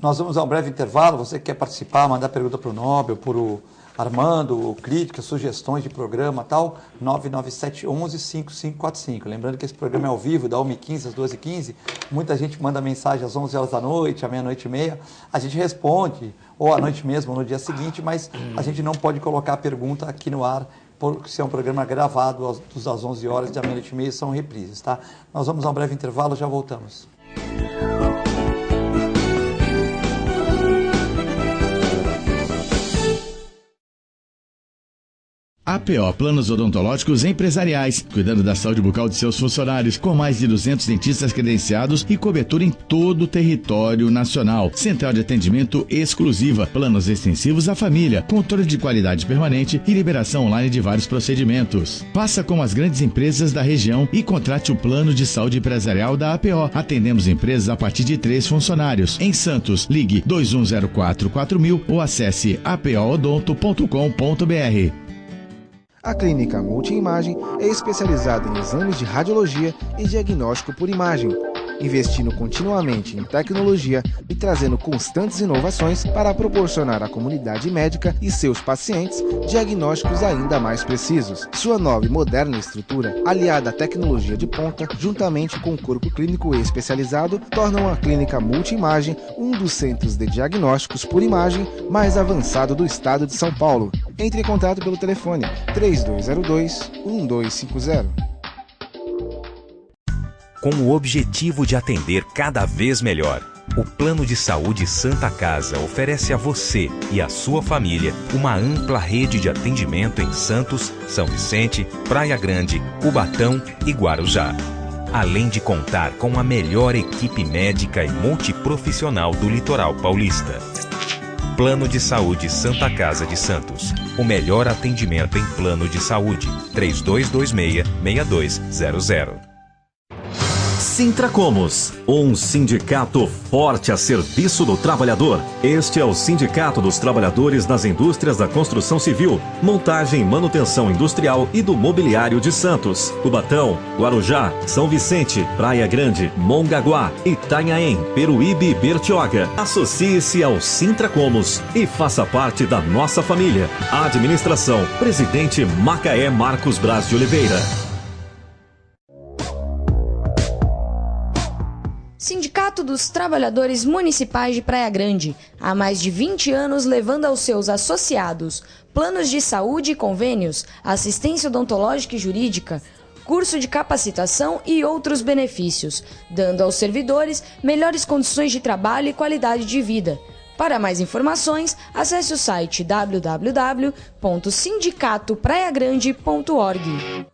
Nós vamos a um breve intervalo. Você que quer participar, mandar pergunta para o Nobel, para o Armando, críticas, sugestões de programa tal, 997115545. Lembrando que esse programa é ao vivo, da 1h15 às 12h15. Muita gente manda mensagem às 11 horas da noite, à meia-noite e meia. A gente responde, ou à noite mesmo, ou no dia seguinte, mas a gente não pode colocar a pergunta aqui no ar, porque se é um programa gravado, às 11 horas, da meia-noite e meia, são reprises, tá? Nós vamos a um breve intervalo, já voltamos. APO Planos Odontológicos Empresariais, cuidando da saúde bucal de seus funcionários, com mais de 200 dentistas credenciados e cobertura em todo o território nacional. Central de atendimento exclusiva, planos extensivos à família, controle de qualidade permanente e liberação online de vários procedimentos. Faça com as grandes empresas da região e contrate o plano de saúde empresarial da APO. Atendemos empresas a partir de 3 funcionários. Em Santos, ligue 21044000 ou acesse apoodonto.com.br. A Clínica Multiimagem é especializada em exames de radiologia e diagnóstico por imagem, investindo continuamente em tecnologia e trazendo constantes inovações para proporcionar à comunidade médica e seus pacientes diagnósticos ainda mais precisos. Sua nova e moderna estrutura, aliada à tecnologia de ponta, juntamente com o corpo clínico especializado, tornam a Clínica Multiimagem um dos centros de diagnósticos por imagem mais avançado do estado de São Paulo. Entre em contato pelo telefone 3202-1250. Com o objetivo de atender cada vez melhor, o Plano de Saúde Santa Casa oferece a você e a sua família uma ampla rede de atendimento em Santos, São Vicente, Praia Grande, Cubatão e Guarujá. Além de contar com a melhor equipe médica e multiprofissional do litoral paulista. Plano de Saúde Santa Casa de Santos. O melhor atendimento em plano de saúde. 3226-6200. Sintracomos, um sindicato forte a serviço do trabalhador. Este é o Sindicato dos Trabalhadores nas Indústrias da Construção Civil, Montagem e Manutenção Industrial e do Mobiliário de Santos, Cubatão, Guarujá, São Vicente, Praia Grande, Mongaguá, Itanhaém, Peruíbe e Bertioga. Associe-se ao Sintracomos e faça parte da nossa família. Administração, Presidente Macaé Marcos Braz de Oliveira. Sindicato dos Trabalhadores Municipais de Praia Grande, há mais de 20 anos levando aos seus associados planos de saúde e convênios, assistência odontológica e jurídica, curso de capacitação e outros benefícios, dando aos servidores melhores condições de trabalho e qualidade de vida. Para mais informações, acesse o site www.sindicatopraiagrande.org.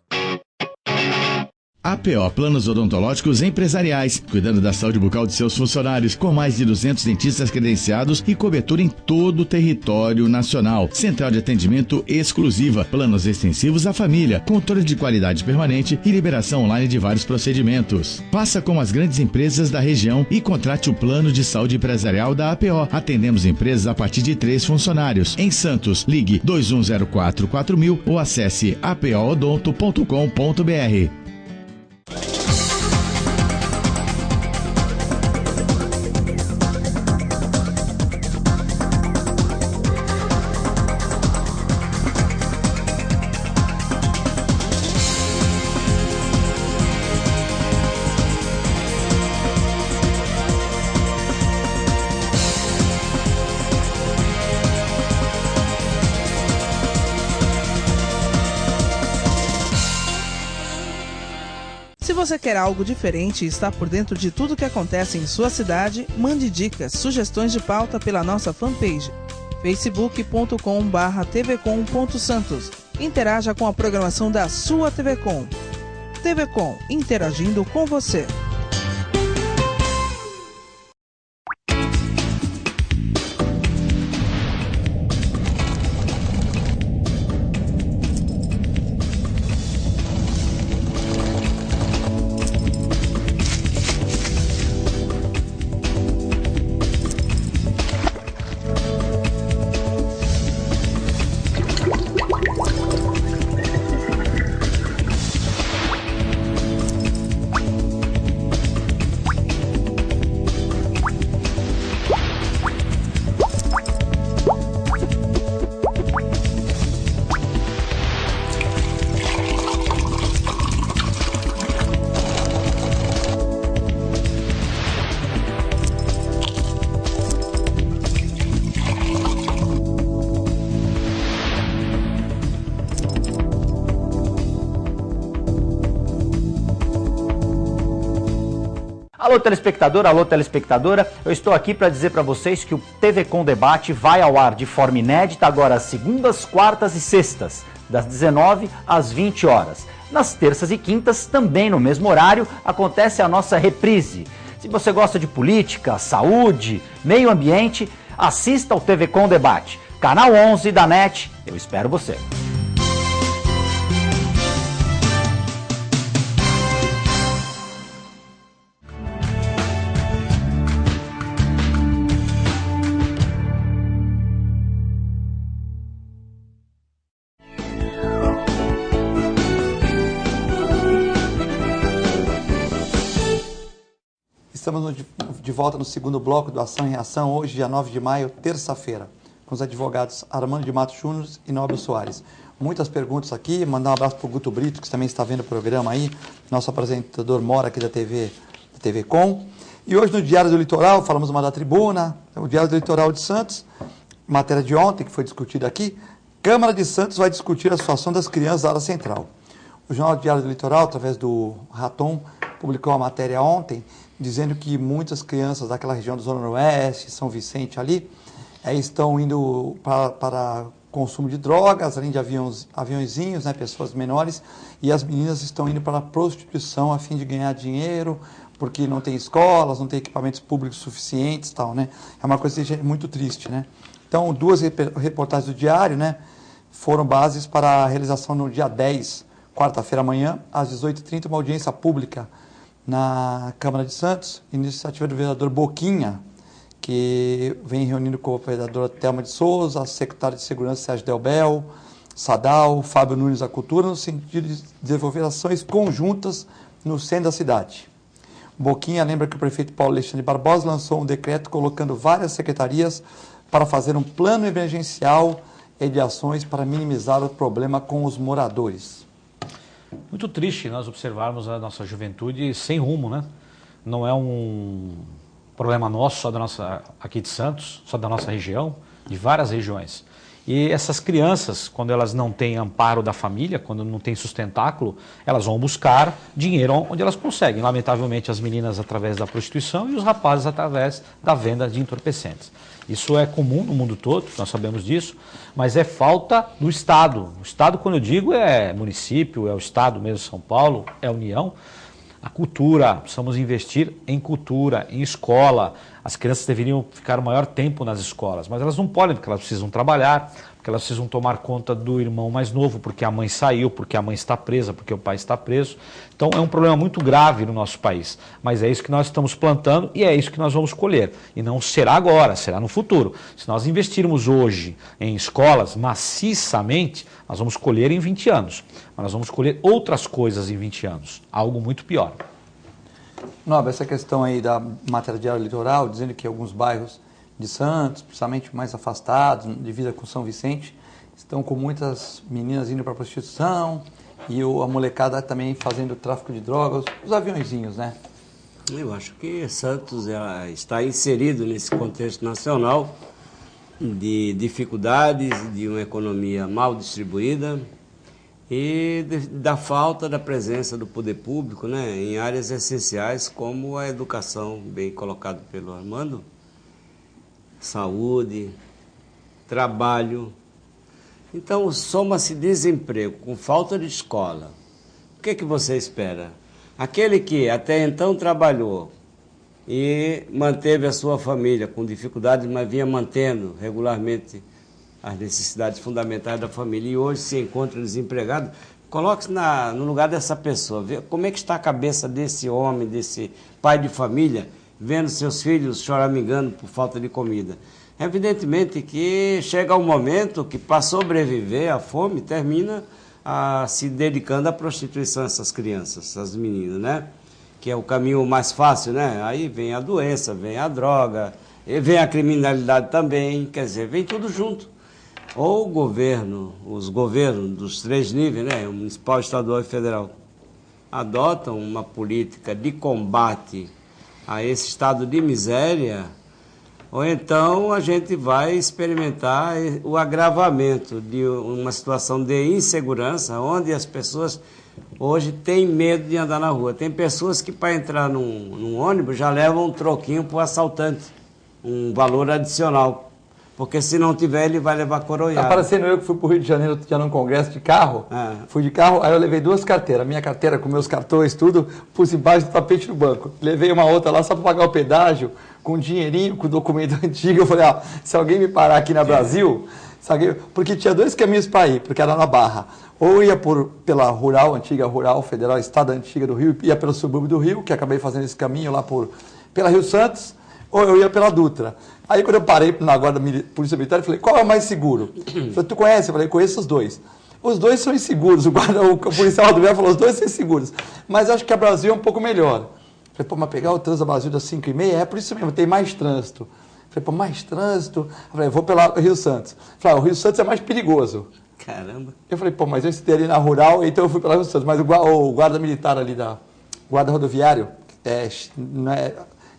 APO Planos Odontológicos Empresariais, cuidando da saúde bucal de seus funcionários, com mais de 200 dentistas credenciados e cobertura em todo o território nacional. Central de atendimento exclusiva, planos extensivos à família, controle de qualidade permanente e liberação online de vários procedimentos. Faça como as grandes empresas da região e contrate o plano de saúde empresarial da APO. Atendemos empresas a partir de 3 funcionários. Em Santos, ligue 2104-4000 ou acesse apoodonto.com.br. Se você quer algo diferente e está por dentro de tudo que acontece em sua cidade, mande dicas, sugestões de pauta pela nossa fanpage facebook.com/tvcom.santos. Interaja com a programação da sua TV Com. TV Com, interagindo com você. Alô telespectador, alô telespectadora, eu estou aqui para dizer para vocês que o TV Com Debate vai ao ar de forma inédita agora às segundas, quartas e sextas, das 19 às 20 horas. Nas terças e quintas, também no mesmo horário, acontece a nossa reprise. Se você gosta de política, saúde, meio ambiente, assista ao TV Com Debate, canal 11 da NET, eu espero você. Estamos de volta no segundo bloco do Ação e Reação, hoje, dia 9 de maio, terça-feira, com os advogados Armando de Matos Júnior e Nóbio Soares. Muitas perguntas aqui, mandar um abraço para o Guto Brito, que também está vendo o programa aí, nosso apresentador mora aqui da TV Com. E hoje no Diário do Litoral, falamos uma da Tribuna, o Diário do Litoral de Santos, matéria de ontem, que foi discutida aqui, Câmara de Santos vai discutir a situação das crianças da área central. O Jornal Diário do Litoral, através do Raton, publicou uma matéria ontem, dizendo que muitas crianças daquela região da Zona Noroeste, São Vicente ali, estão indo para consumo de drogas, além de aviãozinhos, né, pessoas menores, e as meninas estão indo para a prostituição a fim de ganhar dinheiro, porque não tem escolas, não tem equipamentos públicos suficientes e tal, né? É uma coisa muito triste, né? Então, 2 reportagens do Diário, né, foram bases para a realização no dia 10 quarta-feira amanhã, às 18h30, uma audiência pública na Câmara de Santos, iniciativa do vereador Boquinha, que vem reunindo com a vereadora Thelma de Souza, a secretária de Segurança Sérgio Delbel, Sadal, Fábio Nunes da Cultura, no sentido de desenvolver ações conjuntas no centro da cidade. Boquinha lembra que o prefeito Paulo Alexandre Barbosa lançou um decreto colocando várias secretarias para fazer um plano emergencial de ações para minimizar o problema com os moradores. Muito triste nós observarmos a nossa juventude sem rumo, né? Não é um problema nosso, só da nossa, aqui de Santos, só da nossa região, de várias regiões. E essas crianças, quando elas não têm amparo da família, quando não têm sustentáculo, elas vão buscar dinheiro onde elas conseguem. Lamentavelmente, as meninas através da prostituição e os rapazes através da venda de entorpecentes. Isso é comum no mundo todo, nós sabemos disso, mas é falta do Estado. O Estado, quando eu digo, é município, é o Estado mesmo, São Paulo, é a União. A cultura, precisamos investir em cultura, em escola. As crianças deveriam ficar o maior tempo nas escolas, mas elas não podem, porque elas precisam trabalhar, porque elas precisam tomar conta do irmão mais novo, porque a mãe saiu, porque a mãe está presa, porque o pai está preso. Então é um problema muito grave no nosso país, mas é isso que nós estamos plantando e é isso que nós vamos colher. E não será agora, será no futuro. Se nós investirmos hoje em escolas maciçamente, nós vamos colher em 20 anos. Mas nós vamos colher outras coisas em 20 anos, algo muito pior. Nobre, essa questão aí da matéria diária eleitoral, dizendo que alguns bairros de Santos, principalmente mais afastados, divisa com São Vicente, estão com muitas meninas indo para a prostituição e a molecada também fazendo tráfico de drogas, os aviõezinhos, né? Eu acho que Santos está inserido nesse contexto nacional de dificuldades, de uma economia mal distribuída e da falta da presença do poder público, né, em áreas essenciais como a educação, bem colocado pelo Armando, saúde, trabalho. Então, soma-se desemprego com falta de escola. O que você espera? Aquele que até então trabalhou e manteve a sua família com dificuldades, mas vinha mantendo regularmente as necessidades fundamentais da família e hoje se encontra desempregado, coloque-se no lugar dessa pessoa, vê como é que está a cabeça desse homem, desse pai de família, vendo seus filhos choramingando por falta de comida. Evidentemente que chega um momento que, para sobreviver à fome, termina se dedicando à prostituição essas crianças, essas meninas, né? Que é o caminho mais fácil, né? Aí vem a doença, vem a droga, e vem a criminalidade também, quer dizer, vem tudo junto. Ou o governo, os governos dos 3 níveis, né, o municipal, estadual e federal, adotam uma política de combate a esse estado de miséria, ou então a gente vai experimentar o agravamento de uma situação de insegurança, onde as pessoas hoje têm medo de andar na rua. Tem pessoas que, para entrar num ônibus, já levam um troquinho para o assaltante, um valor adicional. Porque se não tiver, ele vai levar coronhada. Tá parecendo eu que fui para o Rio de Janeiro, tinha num congresso de carro, fui de carro, aí eu levei 2 carteiras, minha carteira com meus cartões, tudo, pus embaixo do tapete do banco. Levei uma outra lá só para pagar o pedágio, com dinheirinho, com documento antigo. Eu falei, se alguém me parar aqui na Brasil, porque tinha 2 caminhos para ir, porque era na Barra. Ou ia pela Rural, antiga Rural Federal, Estrada Antiga do Rio, ia pelo subúrbio do Rio, que acabei fazendo esse caminho lá pela Rio Santos, ou eu ia pela Dutra. Aí quando eu parei na guarda polícia militar, eu falei, qual é o mais seguro? Eu falei, tu conhece? Eu falei, conheço os 2. Os 2 são inseguros, o policial rodoviário falou, os 2 são inseguros. Mas acho que a Brasil é um pouco melhor. Eu falei, pô, mas pegar o trânsito da Brasil das 5h30, é por isso mesmo, tem mais trânsito. Eu falei, pô, mais trânsito? Eu falei, vou pela Rio Santos. Eu falei, o Rio Santos é mais perigoso. Caramba. Eu falei, pô, mas eu estudei ali na Rural, então eu fui pela Rio Santos. Mas o guarda militar ali da guarda rodoviário,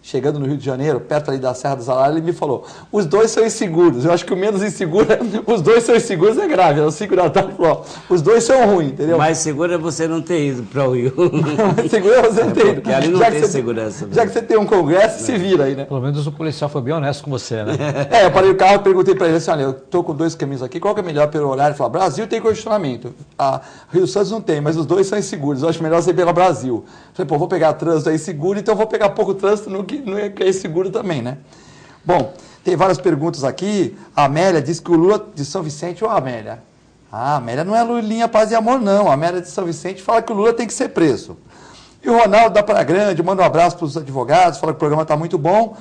chegando no Rio de Janeiro, perto ali da Serra dos Araras, ele me falou, os 2 são inseguros. Eu acho que o menos inseguro, os 2 são inseguros é grave. Às 5 da tarde, falou, os 2 são ruins, entendeu? Mais seguro é você não ter ido para o Rio. Mais seguro é você não ter ido. Porque ali não tem segurança. Já que você tem um congresso, se vira aí, né? Pelo menos o policial foi bem honesto com você, né? Eu parei o carro e perguntei para ele assim, olha, eu estou com 2 caminhos aqui, qual que é melhor pelo horário? Ele falou, Brasil tem congestionamento, Rio Santos não tem, mas os 2 são inseguros, eu acho melhor você ir pela Brasil. Eu falei, pô, vou pegar trânsito aí seguro, então eu vou pegar pouco trânsito no que é seguro também, né? Bom, tem várias perguntas aqui. A Amélia diz que o Lula de São Vicente, ou a Amélia? Ah, a Amélia não é Lulinha Paz e Amor, não. A Amélia de São Vicente fala que o Lula tem que ser preso. E o Ronaldo da Praia Grande manda um abraço para os advogados, fala que o programa está muito bom.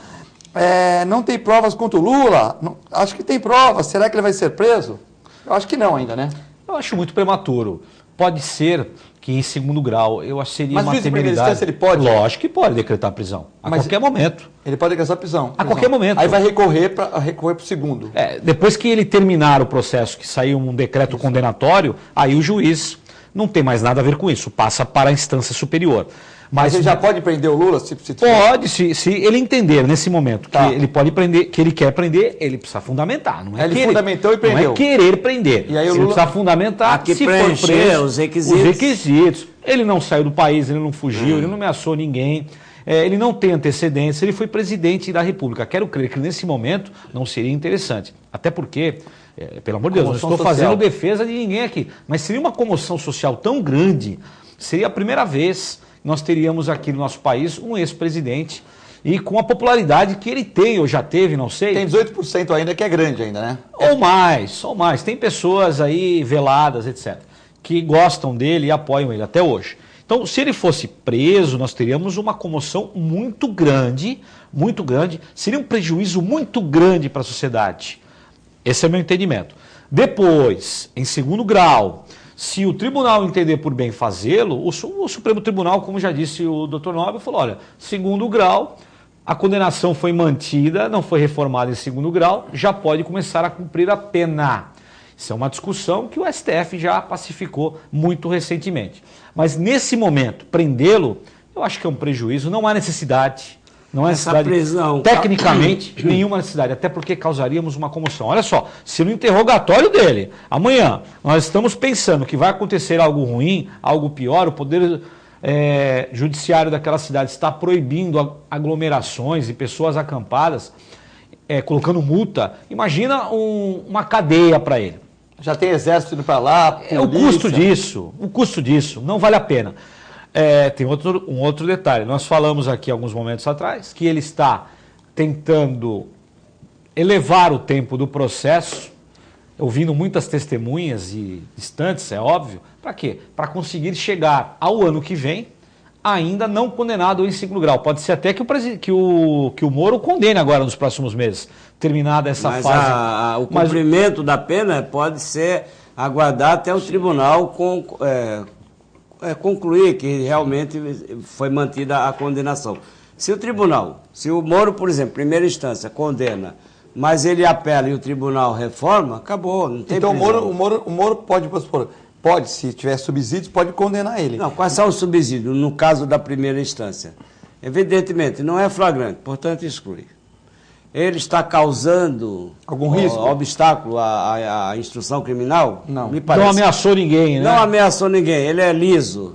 Não tem provas contra o Lula? Não, acho que tem provas. Será que ele vai ser preso? Eu acho que não ainda, né? Eu acho muito prematuro. Pode ser que em segundo grau, eu acho que seria uma temeridade. Ele pode? Lógico que pode decretar prisão, a qualquer momento. Ele pode decretar prisão. A qualquer momento. Aí vai recorrer para o segundo. Depois que ele terminar o processo, que saiu um decreto condenatório, aí o juiz não tem mais nada a ver com isso, passa para a instância superior. Mas ele já pode prender o Lula? Pode, se ele entender nesse momento que ele pode prender, que ele quer prender, ele precisa fundamentar. Não é ele fundamentou e prendeu. Não é querer prender. E aí o Lula Lula precisa fundamentar, se for preso, os requisitos. Ele não saiu do país, ele não fugiu, ele não ameaçou ninguém. Ele não tem antecedentes, ele foi presidente da República. Quero crer que nesse momento não seria interessante. Até porque, pelo amor de Deus, não estou fazendo defesa de ninguém aqui, mas seria uma comoção social tão grande, seria a primeira vez que nós teríamos aqui no nosso país um ex-presidente e com a popularidade que ele tem, ou já teve, não sei. Tem 18% ainda, que é grande ainda, né? Ou mais. Tem pessoas aí veladas, etc., que gostam dele e apoiam ele até hoje. Então, se ele fosse preso, nós teríamos uma comoção muito grande, seria um prejuízo muito grande para a sociedade. Esse é o meu entendimento. Depois, em segundo grau, se o tribunal entender por bem fazê-lo, o Supremo Tribunal, como já disse o Dr. Nobre, falou, olha, segundo grau, a condenação foi mantida, não foi reformada em segundo grau, já pode começar a cumprir a pena. Isso é uma discussão que o STF já pacificou muito recentemente. Mas nesse momento, prendê-lo, eu acho que é um prejuízo, não há necessidade. Não há necessidade, prisão, tecnicamente, nenhuma necessidade, até porque causaríamos uma comoção. Olha só, se no interrogatório dele, amanhã, nós estamos pensando que vai acontecer algo ruim, algo pior, o Poder Judiciário daquela cidade está proibindo aglomerações e pessoas acampadas, colocando multa, imagina uma cadeia para ele. Já tem exército indo para lá, polícia. O custo disso, não vale a pena. Tem um outro detalhe, nós falamos aqui alguns momentos atrás que ele está tentando elevar o tempo do processo, ouvindo muitas testemunhas e distantes, é óbvio, para quê? Para conseguir chegar ao ano que vem ainda não condenado em segundo grau. Pode ser até que o Moro condene agora nos próximos meses, terminada essa fase. O cumprimento da pena pode ser aguardar até o tribunal concluir que realmente foi mantida a condenação. Se o Moro, por exemplo, primeira instância, condena, mas ele apela e o tribunal reforma, acabou, não tem prisão. Então o Moro pode, se tiver subsídios, pode condenar ele. Não, quais são os subsídios no caso da primeira instância? Evidentemente, não é flagrante, portanto exclui. Ele está causando algum risco? Obstáculo à instrução criminal? Não. Me parece. Não ameaçou ninguém, né? Não ameaçou ninguém, ele é liso.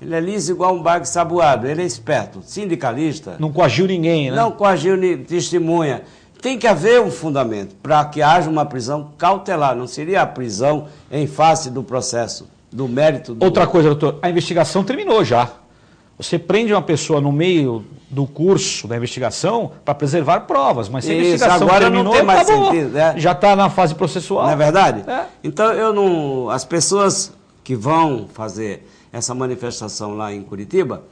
Ele é liso igual um bague saboado, ele é esperto, sindicalista. Não coagiu ninguém, né? Não coagiu testemunha. Tem que haver um fundamento para que haja uma prisão cautelar, não seria a prisão em face do processo, do mérito. Outra coisa, doutor, a investigação terminou já. Você prende uma pessoa no meio do curso da investigação para preservar provas, mas se a investigação agora terminou, não tem mais acabou. sentido, né? Já está na fase processual. Não é verdade? Então, as pessoas que vão fazer essa manifestação lá em Curitiba,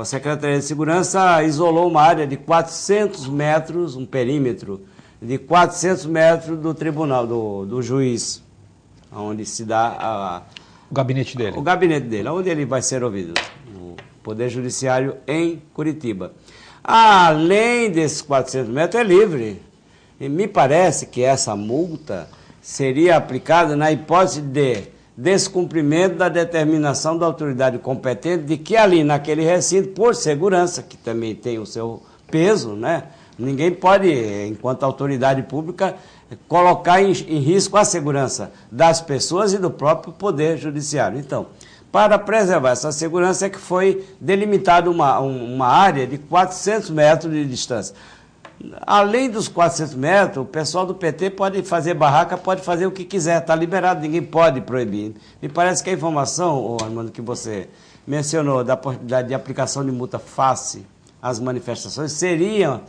a Secretaria de Segurança isolou uma área de 400 metros, um perímetro de 400 metros do tribunal, do juiz, onde se dá o gabinete dele. O gabinete dele, onde ele vai ser ouvido, no Poder Judiciário em Curitiba. Além desses 400 metros, é livre. E me parece que essa multa seria aplicada na hipótese de descumprimento da determinação da autoridade competente de que ali naquele recinto, por segurança, que também tem o seu peso, né? Ninguém pode, enquanto autoridade pública, colocar em risco a segurança das pessoas e do próprio Poder Judiciário. Então, para preservar essa segurança é que foi delimitada uma área de 400 metros de distância. Além dos 400 metros, o pessoal do PT pode fazer barraca, pode fazer o que quiser, está liberado, ninguém pode proibir. Me parece que a informação, Armando, que você mencionou, da possibilidade de aplicação de multa face às manifestações, seria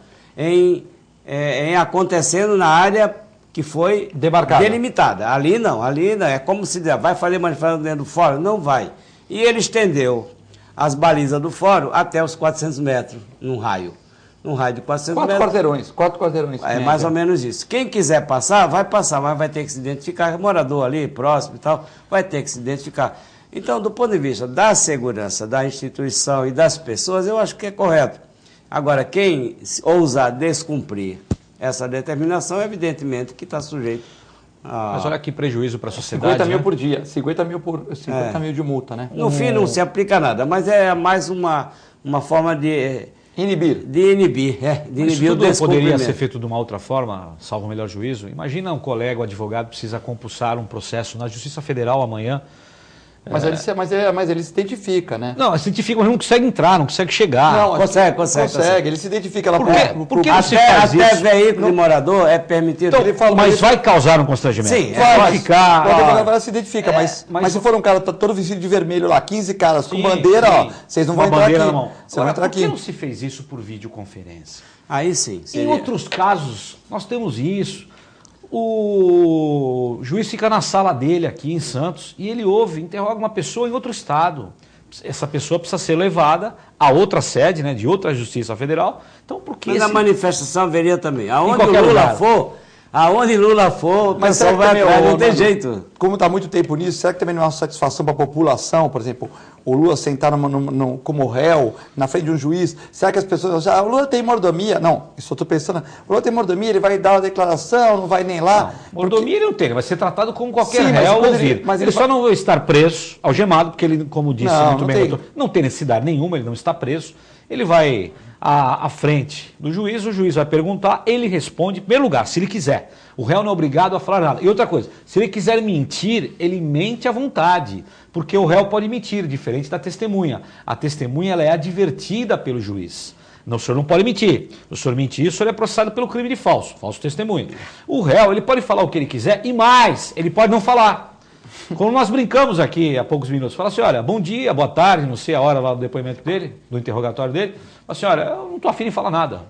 acontecendo na área que foi demarcada, delimitada. Ali não, é como se dizer, vai fazer manifestação dentro do fórum? Não vai. E ele estendeu as balizas do fórum até os 400 metros, num raio de 400 metros. 4 quarteirões. É mais ou menos isso. Quem quiser passar, mas vai ter que se identificar. Morador ali, próximo e tal, vai ter que se identificar. Então, do ponto de vista da segurança, da instituição e das pessoas, eu acho que é correto. Agora, quem ousar descumprir essa determinação, evidentemente que está sujeito a... Mas olha que prejuízo para a sociedade. 50 mil, né? Por dia, 50 mil de multa, né? No fim não se aplica nada, mas é mais uma forma de... Inibir. De inibir o tudo poderia ser feito de uma outra forma, salvo o melhor juízo. Imagina um colega, um advogado, precisa compulsar um processo na Justiça Federal amanhã. Mas ele se identifica, né? Não, se identifica, mas não consegue entrar, não consegue chegar. Não, consegue. Ele se identifica lá por que você faz isso? Até veículo de morador é permitido. Então, mas vai causar um constrangimento. Sim, vai ficar. O advogado se identifica, mas se for um cara todo vestido de vermelho lá, 15 caras com bandeira, ó, vocês não vão entrar aqui. Vocês vão entrar aqui. Por que não se fez isso por videoconferência? Aí sim. Em outros casos, nós temos isso. O juiz fica na sala dele aqui em Santos e ele interroga uma pessoa em outro estado. Essa pessoa precisa ser levada a outra sede, né, de outra Justiça Federal. Então, por que... Mas a manifestação haveria também. Aonde Lula for, o pessoal vai atrás, não tem jeito. Como está muito tempo nisso, será que também não é uma satisfação para a população, por exemplo, o Lula sentar como réu na frente de um juiz? Será que as pessoas acham, o Lula tem mordomia? Não, isso eu estou pensando, o Lula tem mordomia, ele vai dar uma declaração, não vai nem lá. Não, mordomia ele não tem, ele vai ser tratado como qualquer réu ouvir. Mas ele só não vai estar preso, algemado, porque ele, como disse muito bem, não tem necessidade nenhuma, ele não está preso. Ele vai à frente do juiz, o juiz vai perguntar, ele responde, em primeiro lugar, se ele quiser. O réu não é obrigado a falar nada. E outra coisa, se ele quiser mentir, ele mente à vontade, porque o réu pode mentir, diferente da testemunha. A testemunha ela é advertida pelo juiz. Não, o senhor não pode mentir. Se o senhor mentir, o senhor é processado pelo crime de falso testemunho. O réu, ele pode falar o que ele quiser e mais, ele pode não falar. Como nós brincamos aqui há poucos minutos, fala assim, olha, bom dia, boa tarde, não sei a hora lá do depoimento dele, do interrogatório dele, fala assim, olha, eu não estou afim de falar nada,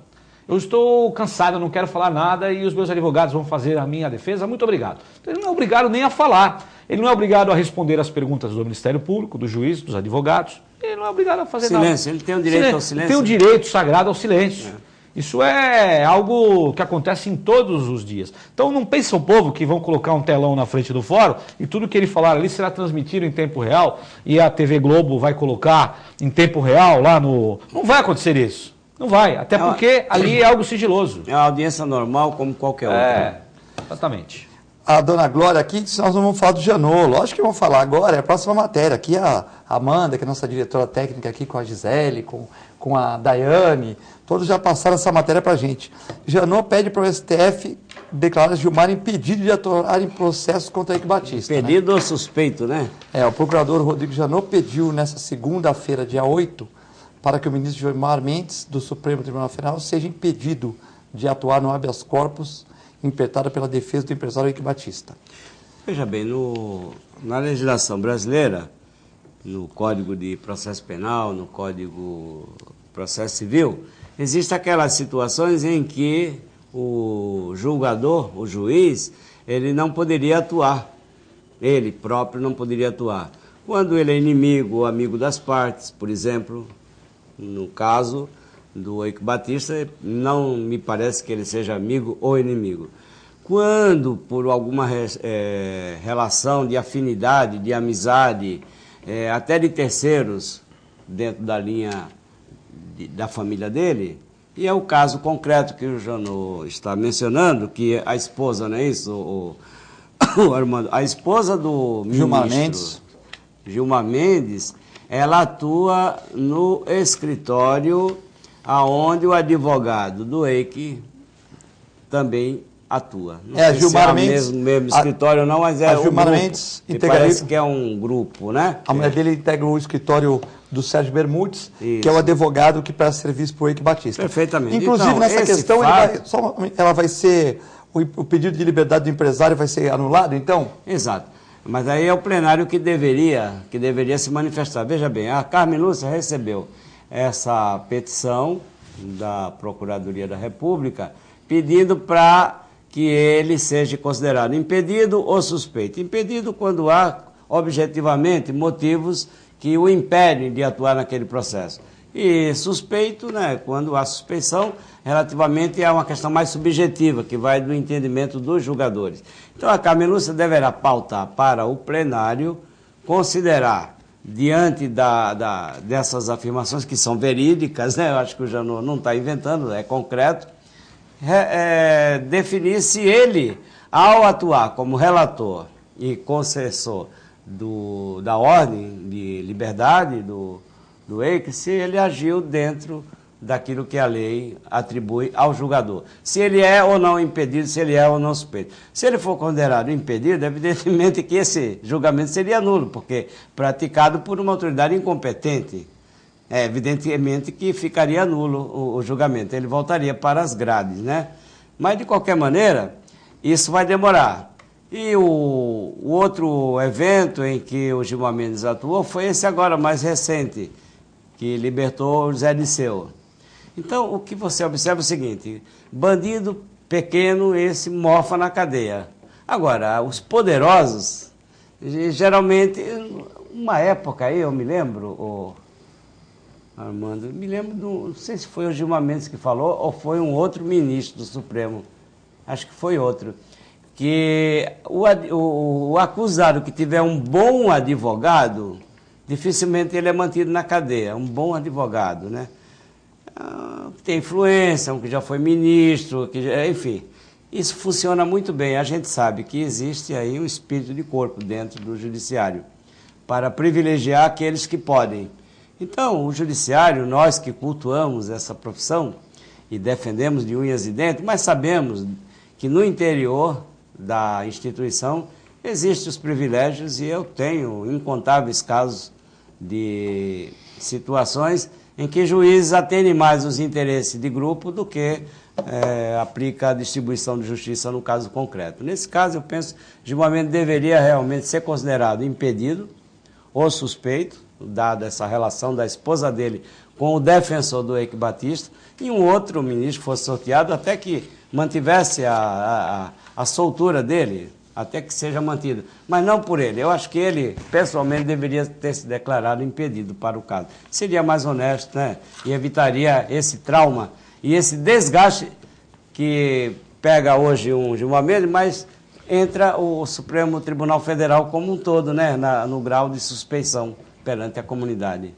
eu estou cansado, eu não quero falar nada e os meus advogados vão fazer a minha defesa, muito obrigado. Então ele não é obrigado nem a falar, ele não é obrigado a responder as perguntas do Ministério Público, do juiz, dos advogados, ele não é obrigado a fazer nada. Silêncio, ele tem o direito ao silêncio. Ele tem o direito sagrado ao silêncio. Isso é algo que acontece em todos os dias. Então não pensa o povo que vão colocar um telão na frente do fórum e tudo que ele falar ali será transmitido em tempo real e a TV Globo vai colocar em tempo real lá no... Não vai acontecer isso. Não vai. Até porque ali é algo sigiloso. É uma audiência normal como qualquer outra. Exatamente. A dona Glória aqui disse que nós não vamos falar do Janot. Lógico que vamos falar agora, é a próxima matéria. Aqui a Amanda, que é a nossa diretora técnica aqui com a Gisele, com a Daiane, todos já passaram essa matéria para a gente. Janot pede para o STF declarar Gilmar impedido de atuar em processos contra Eike Batista. Impedido ou suspeito, né? O procurador Rodrigo Janot pediu nessa segunda-feira, dia 8, para que o ministro Gilmar Mendes, do Supremo Tribunal Federal, seja impedido de atuar no habeas corpus impetrado pela defesa do empresário Eike Batista. Veja bem, na legislação brasileira, no Código de Processo Penal, no Código de Processo Civil, existem aquelas situações em que o julgador, o juiz, ele não poderia atuar. Ele próprio não poderia atuar. Quando ele é inimigo ou amigo das partes, por exemplo, no caso do Eike Batista, não me parece que ele seja amigo ou inimigo. Quando, por alguma relação de afinidade, de amizade, até de terceiros, dentro da linha da família dele, e é o caso concreto que o Janot está mencionando, que a esposa, não é isso, o Armando? A esposa do ministro Gilmar Mendes, ela atua no escritório aonde o advogado do Eike também atua. Não sei Gilmar se é Mendes, mesmo escritório ou não, mas é o Gilmar grupo. Mendes Parece que é um grupo, né? A mulher dele integra o escritório do Sérgio Bermudes, que é o advogado que presta serviço para o Eike Batista. Perfeitamente. Inclusive, então, nessa questão, ela vai ser, o pedido de liberdade do empresário vai ser anulado, então? Exato. Mas aí é o plenário que deveria se manifestar. Veja bem, a Carmen Lúcia recebeu essa petição da Procuradoria da República pedindo para que ele seja considerado impedido ou suspeito. Impedido quando há, objetivamente, motivos que o impedem de atuar naquele processo. E suspeito, né, quando há suspeição, relativamente a uma questão mais subjetiva, que vai do entendimento dos julgadores. Então, a Carmen-Lúcia deverá pautar para o plenário, considerar, diante dessas afirmações que são verídicas, né, eu acho que o Janot não está inventando, é concreto, definir se ele, ao atuar como relator e concessor da ordem de liberdade do EIC, se ele agiu dentro daquilo que a lei atribui ao julgador. Se ele é ou não impedido, se ele é ou não suspeito. Se ele for considerado impedido, evidentemente que esse julgamento seria nulo, porque praticado por uma autoridade incompetente. Evidentemente que ficaria nulo o julgamento, ele voltaria para as grades, né? Mas, de qualquer maneira, isso vai demorar. E o outro evento em que o Gilmar Mendes atuou foi esse agora, mais recente, que libertou o José Disseu. Então, o que você observa é o seguinte, bandido pequeno, esse mofa na cadeia. Agora, os poderosos, geralmente, uma época aí, eu me lembro, Armando, me lembro, não sei se foi o Gilmar Mendes que falou ou foi um outro ministro do Supremo, acho que foi outro, que o acusado que tiver um bom advogado, dificilmente ele é mantido na cadeia, um bom advogado, né? Que tem influência, um que já foi ministro, enfim, isso funciona muito bem. A gente sabe que existe aí um espírito de corpo dentro do judiciário para privilegiar aqueles que podem. Então, o judiciário, nós que cultuamos essa profissão e defendemos de unhas e dentes, mas sabemos que no interior da instituição existem os privilégios e eu tenho incontáveis casos de situações em que juízes atendem mais os interesses de grupo do que aplica a distribuição de justiça no caso concreto. Nesse caso, eu penso que o Gilmar Mendes deveria realmente ser considerado impedido ou suspeito, dada essa relação da esposa dele com o defensor do Eike Batista, e um outro ministro fosse sorteado até que mantivesse a soltura dele, até que seja mantido, mas não por ele. Eu acho que ele, pessoalmente, deveria ter se declarado impedido para o caso. Seria mais honesto, né? E evitaria esse trauma e esse desgaste que pega hoje um Gilmar Mendes, mas entra o Supremo Tribunal Federal como um todo, né? No grau de suspeição perante a comunidade.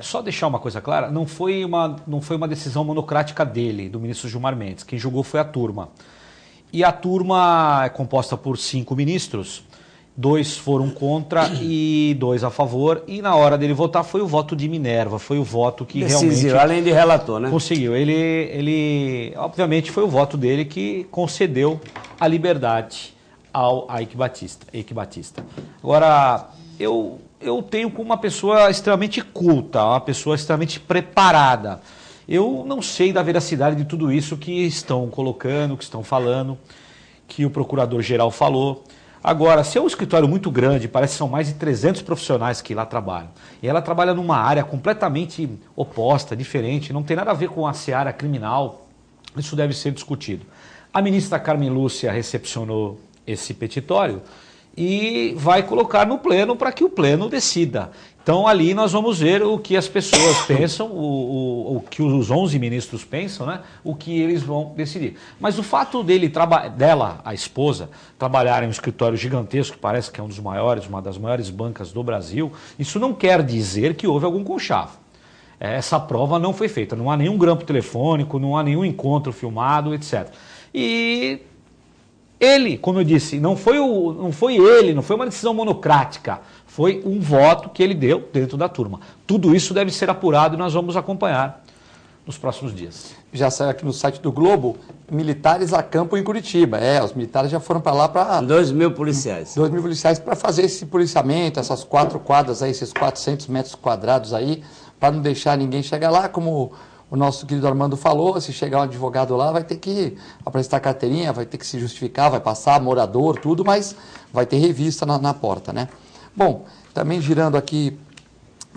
Só deixar uma coisa clara, não foi uma decisão monocrática dele, do ministro Gilmar Mendes. Quem julgou foi a turma. E a turma é composta por 5 ministros, 2 foram contra e 2 a favor, e na hora dele votar foi o voto de Minerva, foi o voto que decisivo, realmente... além de relator, né? Conseguiu. Ele obviamente, foi o voto dele que concedeu a liberdade ao Eike Batista. Agora, eu tenho como uma pessoa extremamente culta, uma pessoa extremamente preparada. Eu não sei da veracidade de tudo isso que estão colocando, que estão falando, que o procurador-geral falou. Agora, se é um escritório muito grande, parece que são mais de 300 profissionais que lá trabalham, e ela trabalha numa área completamente oposta, diferente, não tem nada a ver com a seara criminal, isso deve ser discutido. A ministra Carmen-Lúcia recepcionou esse petitório e vai colocar no pleno para que o pleno decida. Então ali nós vamos ver o que as pessoas pensam, o que os 11 ministros pensam, né? O que eles vão decidir. Mas o fato dela, a esposa, trabalhar em um escritório gigantesco, que parece que é um dos maiores, uma das maiores bancas do Brasil, isso não quer dizer que houve algum conchavo. Essa prova não foi feita, não há nenhum grampo telefônico, não há nenhum encontro filmado, etc. E ele, como eu disse, não foi uma decisão monocrática, foi um voto que ele deu dentro da turma. Tudo isso deve ser apurado e nós vamos acompanhar nos próximos dias. Já saiu aqui no site do Globo, militares acampam em Curitiba. Os militares já foram para lá para... 2.000 policiais. 2.000 policiais para fazer esse policiamento, essas 4 quadras aí, esses 400 metros quadrados aí, para não deixar ninguém chegar lá, como o nosso querido Armando falou, se chegar um advogado lá, vai ter que apresentar carteirinha, vai ter que se justificar, vai passar morador, tudo, mas vai ter revista na porta, né? Bom, também girando aqui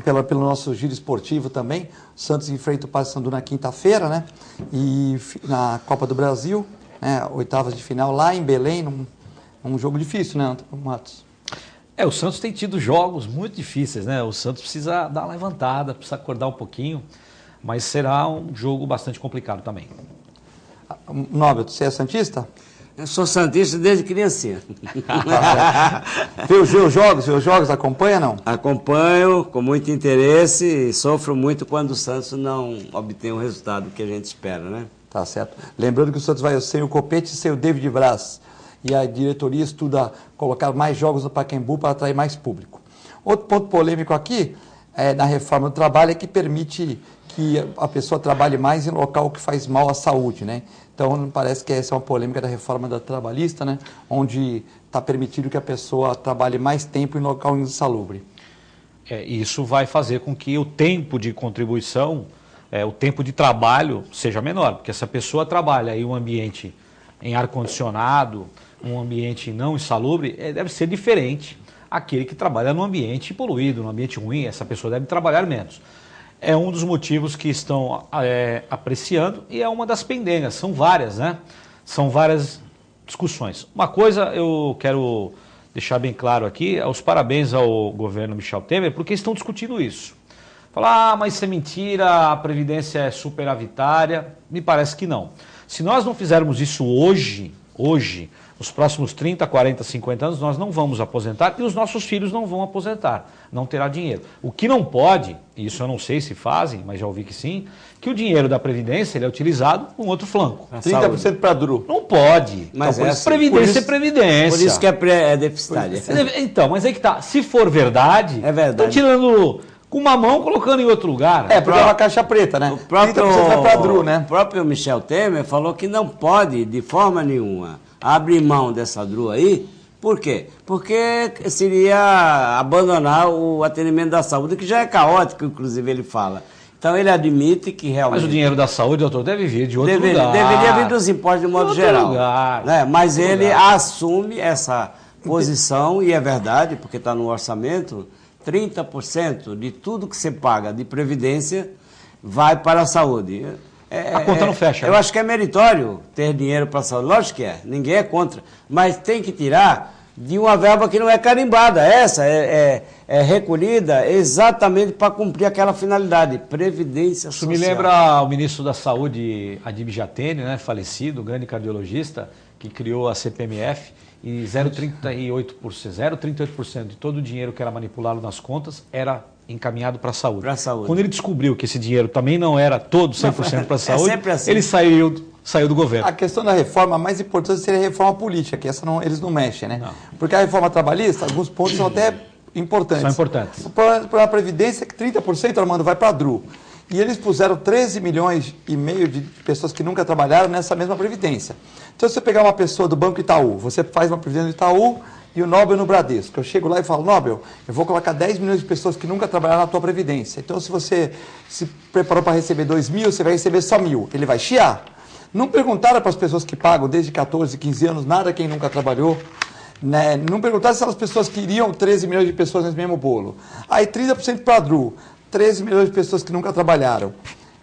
pelo nosso giro esportivo também, o Santos enfrenta o Paysandu na quinta-feira, né? E na Copa do Brasil, né, oitavas de final lá em Belém, num jogo difícil, né, Matos? O Santos tem tido jogos muito difíceis, né? O Santos precisa dar uma levantada, precisa acordar um pouquinho, mas será um jogo bastante complicado também. Nobel, você é santista? Eu sou santista desde criancinha. Vê os jogos, acompanha não? Acompanho com muito interesse e sofro muito quando o Santos não obtém o resultado que a gente espera, né? Tá certo. Lembrando que o Santos vai sem o Copete e sem o David Braz. E a diretoria estuda colocar mais jogos no Pacaembu para atrair mais público. Outro ponto polêmico aqui, na reforma do trabalho, é que permite que a pessoa trabalhe mais em local que faz mal à saúde, né? Então, parece que essa é uma polêmica da reforma da trabalhista, né? Onde está permitido que a pessoa trabalhe mais tempo em local insalubre. Isso vai fazer com que o tempo de contribuição, o tempo de trabalho seja menor, porque se a pessoa trabalha em um ambiente em ar-condicionado, um ambiente não insalubre, deve ser diferente aquele que trabalha num ambiente poluído, num ambiente ruim, essa pessoa deve trabalhar menos. É um dos motivos que estão apreciando e é uma das pendengas, são várias, né? São várias discussões. Uma coisa eu quero deixar bem claro aqui, os parabéns ao governo Michel Temer, porque estão discutindo isso. Falar, mas isso é mentira, a Previdência é superavitária, me parece que não. Se nós não fizermos isso hoje, nos próximos 30, 40, 50 anos, nós não vamos aposentar e os nossos filhos não vão aposentar, não terá dinheiro. O que não pode, e isso eu não sei se fazem, mas já ouvi que sim, que o dinheiro da Previdência ele é utilizado com outro flanco. 30% para Dru. Não pode. Mas então, Previdência é Previdência. Por isso que é deficitária. Então, mas aí que tá. Se for verdade, estão tirando com uma mão colocando em outro lugar. Porque é uma caixa preta, né? O próprio, 30% vai para Dru, né? O próprio Michel Temer falou que não pode, de forma nenhuma, abrir mão dessa Dru aí. Por quê? Porque seria abandonar o atendimento da saúde, que já é caótico, inclusive ele fala. Então ele admite que realmente... Mas o dinheiro da saúde, doutor, deve vir de outro lugar. Deveria vir dos impostos de modo geral. Né? Mas ele assume essa posição, e é verdade, porque está no orçamento, 30% de tudo que você paga de previdência vai para a saúde. A conta não fecha. Eu acho que é meritório ter dinheiro para a saúde. Lógico que é, ninguém é contra. Mas tem que tirar de uma verba que não é carimbada. Essa é recolhida exatamente para cumprir aquela finalidade, previdência social. Isso me lembra o ministro da Saúde, Adib Jatene, né, falecido, grande cardiologista, que criou a CPMF, e 0,38% de todo o dinheiro que era manipulado nas contas era encaminhado para a saúde. Para a saúde. Quando ele descobriu que esse dinheiro também não era todo 100% para a saúde, sempre assim. Ele saiu do governo. A questão da reforma, a mais importante seria a reforma política, que essa eles não mexem, né? Não. Porque a reforma trabalhista, alguns pontos são até importantes. São importantes. Para a Previdência, 30%, Armando, vai para a Dru. E eles puseram 13 milhões e meio de pessoas que nunca trabalharam nessa mesma Previdência. Então, se você pegar uma pessoa do Banco Itaú, você faz uma Previdência do Itaú e o Nobel no Bradesco. Eu chego lá e falo, Nobel, eu vou colocar 10 milhões de pessoas que nunca trabalharam na tua Previdência. Então, se você se preparou para receber 2 mil, você vai receber só 1.000. Ele vai chiar. Não perguntaram para as pessoas que pagam desde 14, 15 anos, nada quem nunca trabalhou. Né? Não perguntaram se eram as pessoas queriam 13 milhões de pessoas nesse mesmo bolo. Aí 30% para a Dru, 13 milhões de pessoas que nunca trabalharam.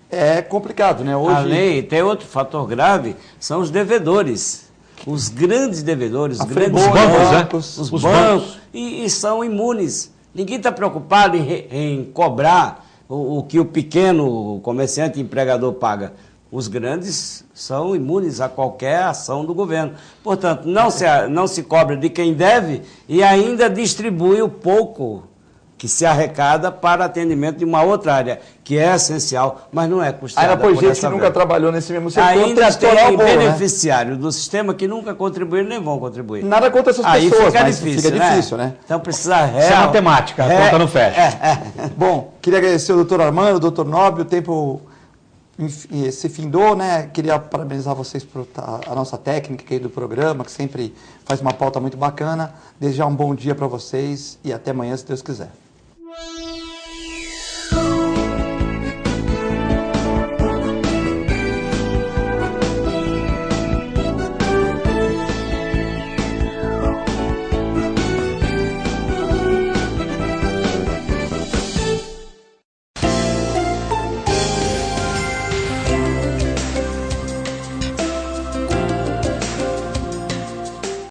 É complicado, né? Hoje... Além, tem outro fator grave, são os devedores. Os grandes devedores, os grandes bancos, os bancos. E são imunes. Ninguém está preocupado em cobrar o que o pequeno comerciante e empregador paga. Os grandes são imunes a qualquer ação do governo. Portanto, não se cobra de quem deve e ainda distribui o pouco que se arrecada para atendimento de uma outra área, que é essencial, mas não é custeada por gente que nunca trabalhou nesse mesmo setor. Ainda tem beneficiários do sistema que nunca contribuíram nem vão contribuir. Nada contra essas pessoas, mas fica difícil, né? Então precisa... Isso é matemática, a conta não fecha. Bom, queria agradecer o doutor Armando, o doutor Nobel, o tempo se findou, né? Queria parabenizar vocês por a nossa técnica aqui do programa, que sempre faz uma pauta muito bacana. Desejar um bom dia para vocês e até amanhã, se Deus quiser.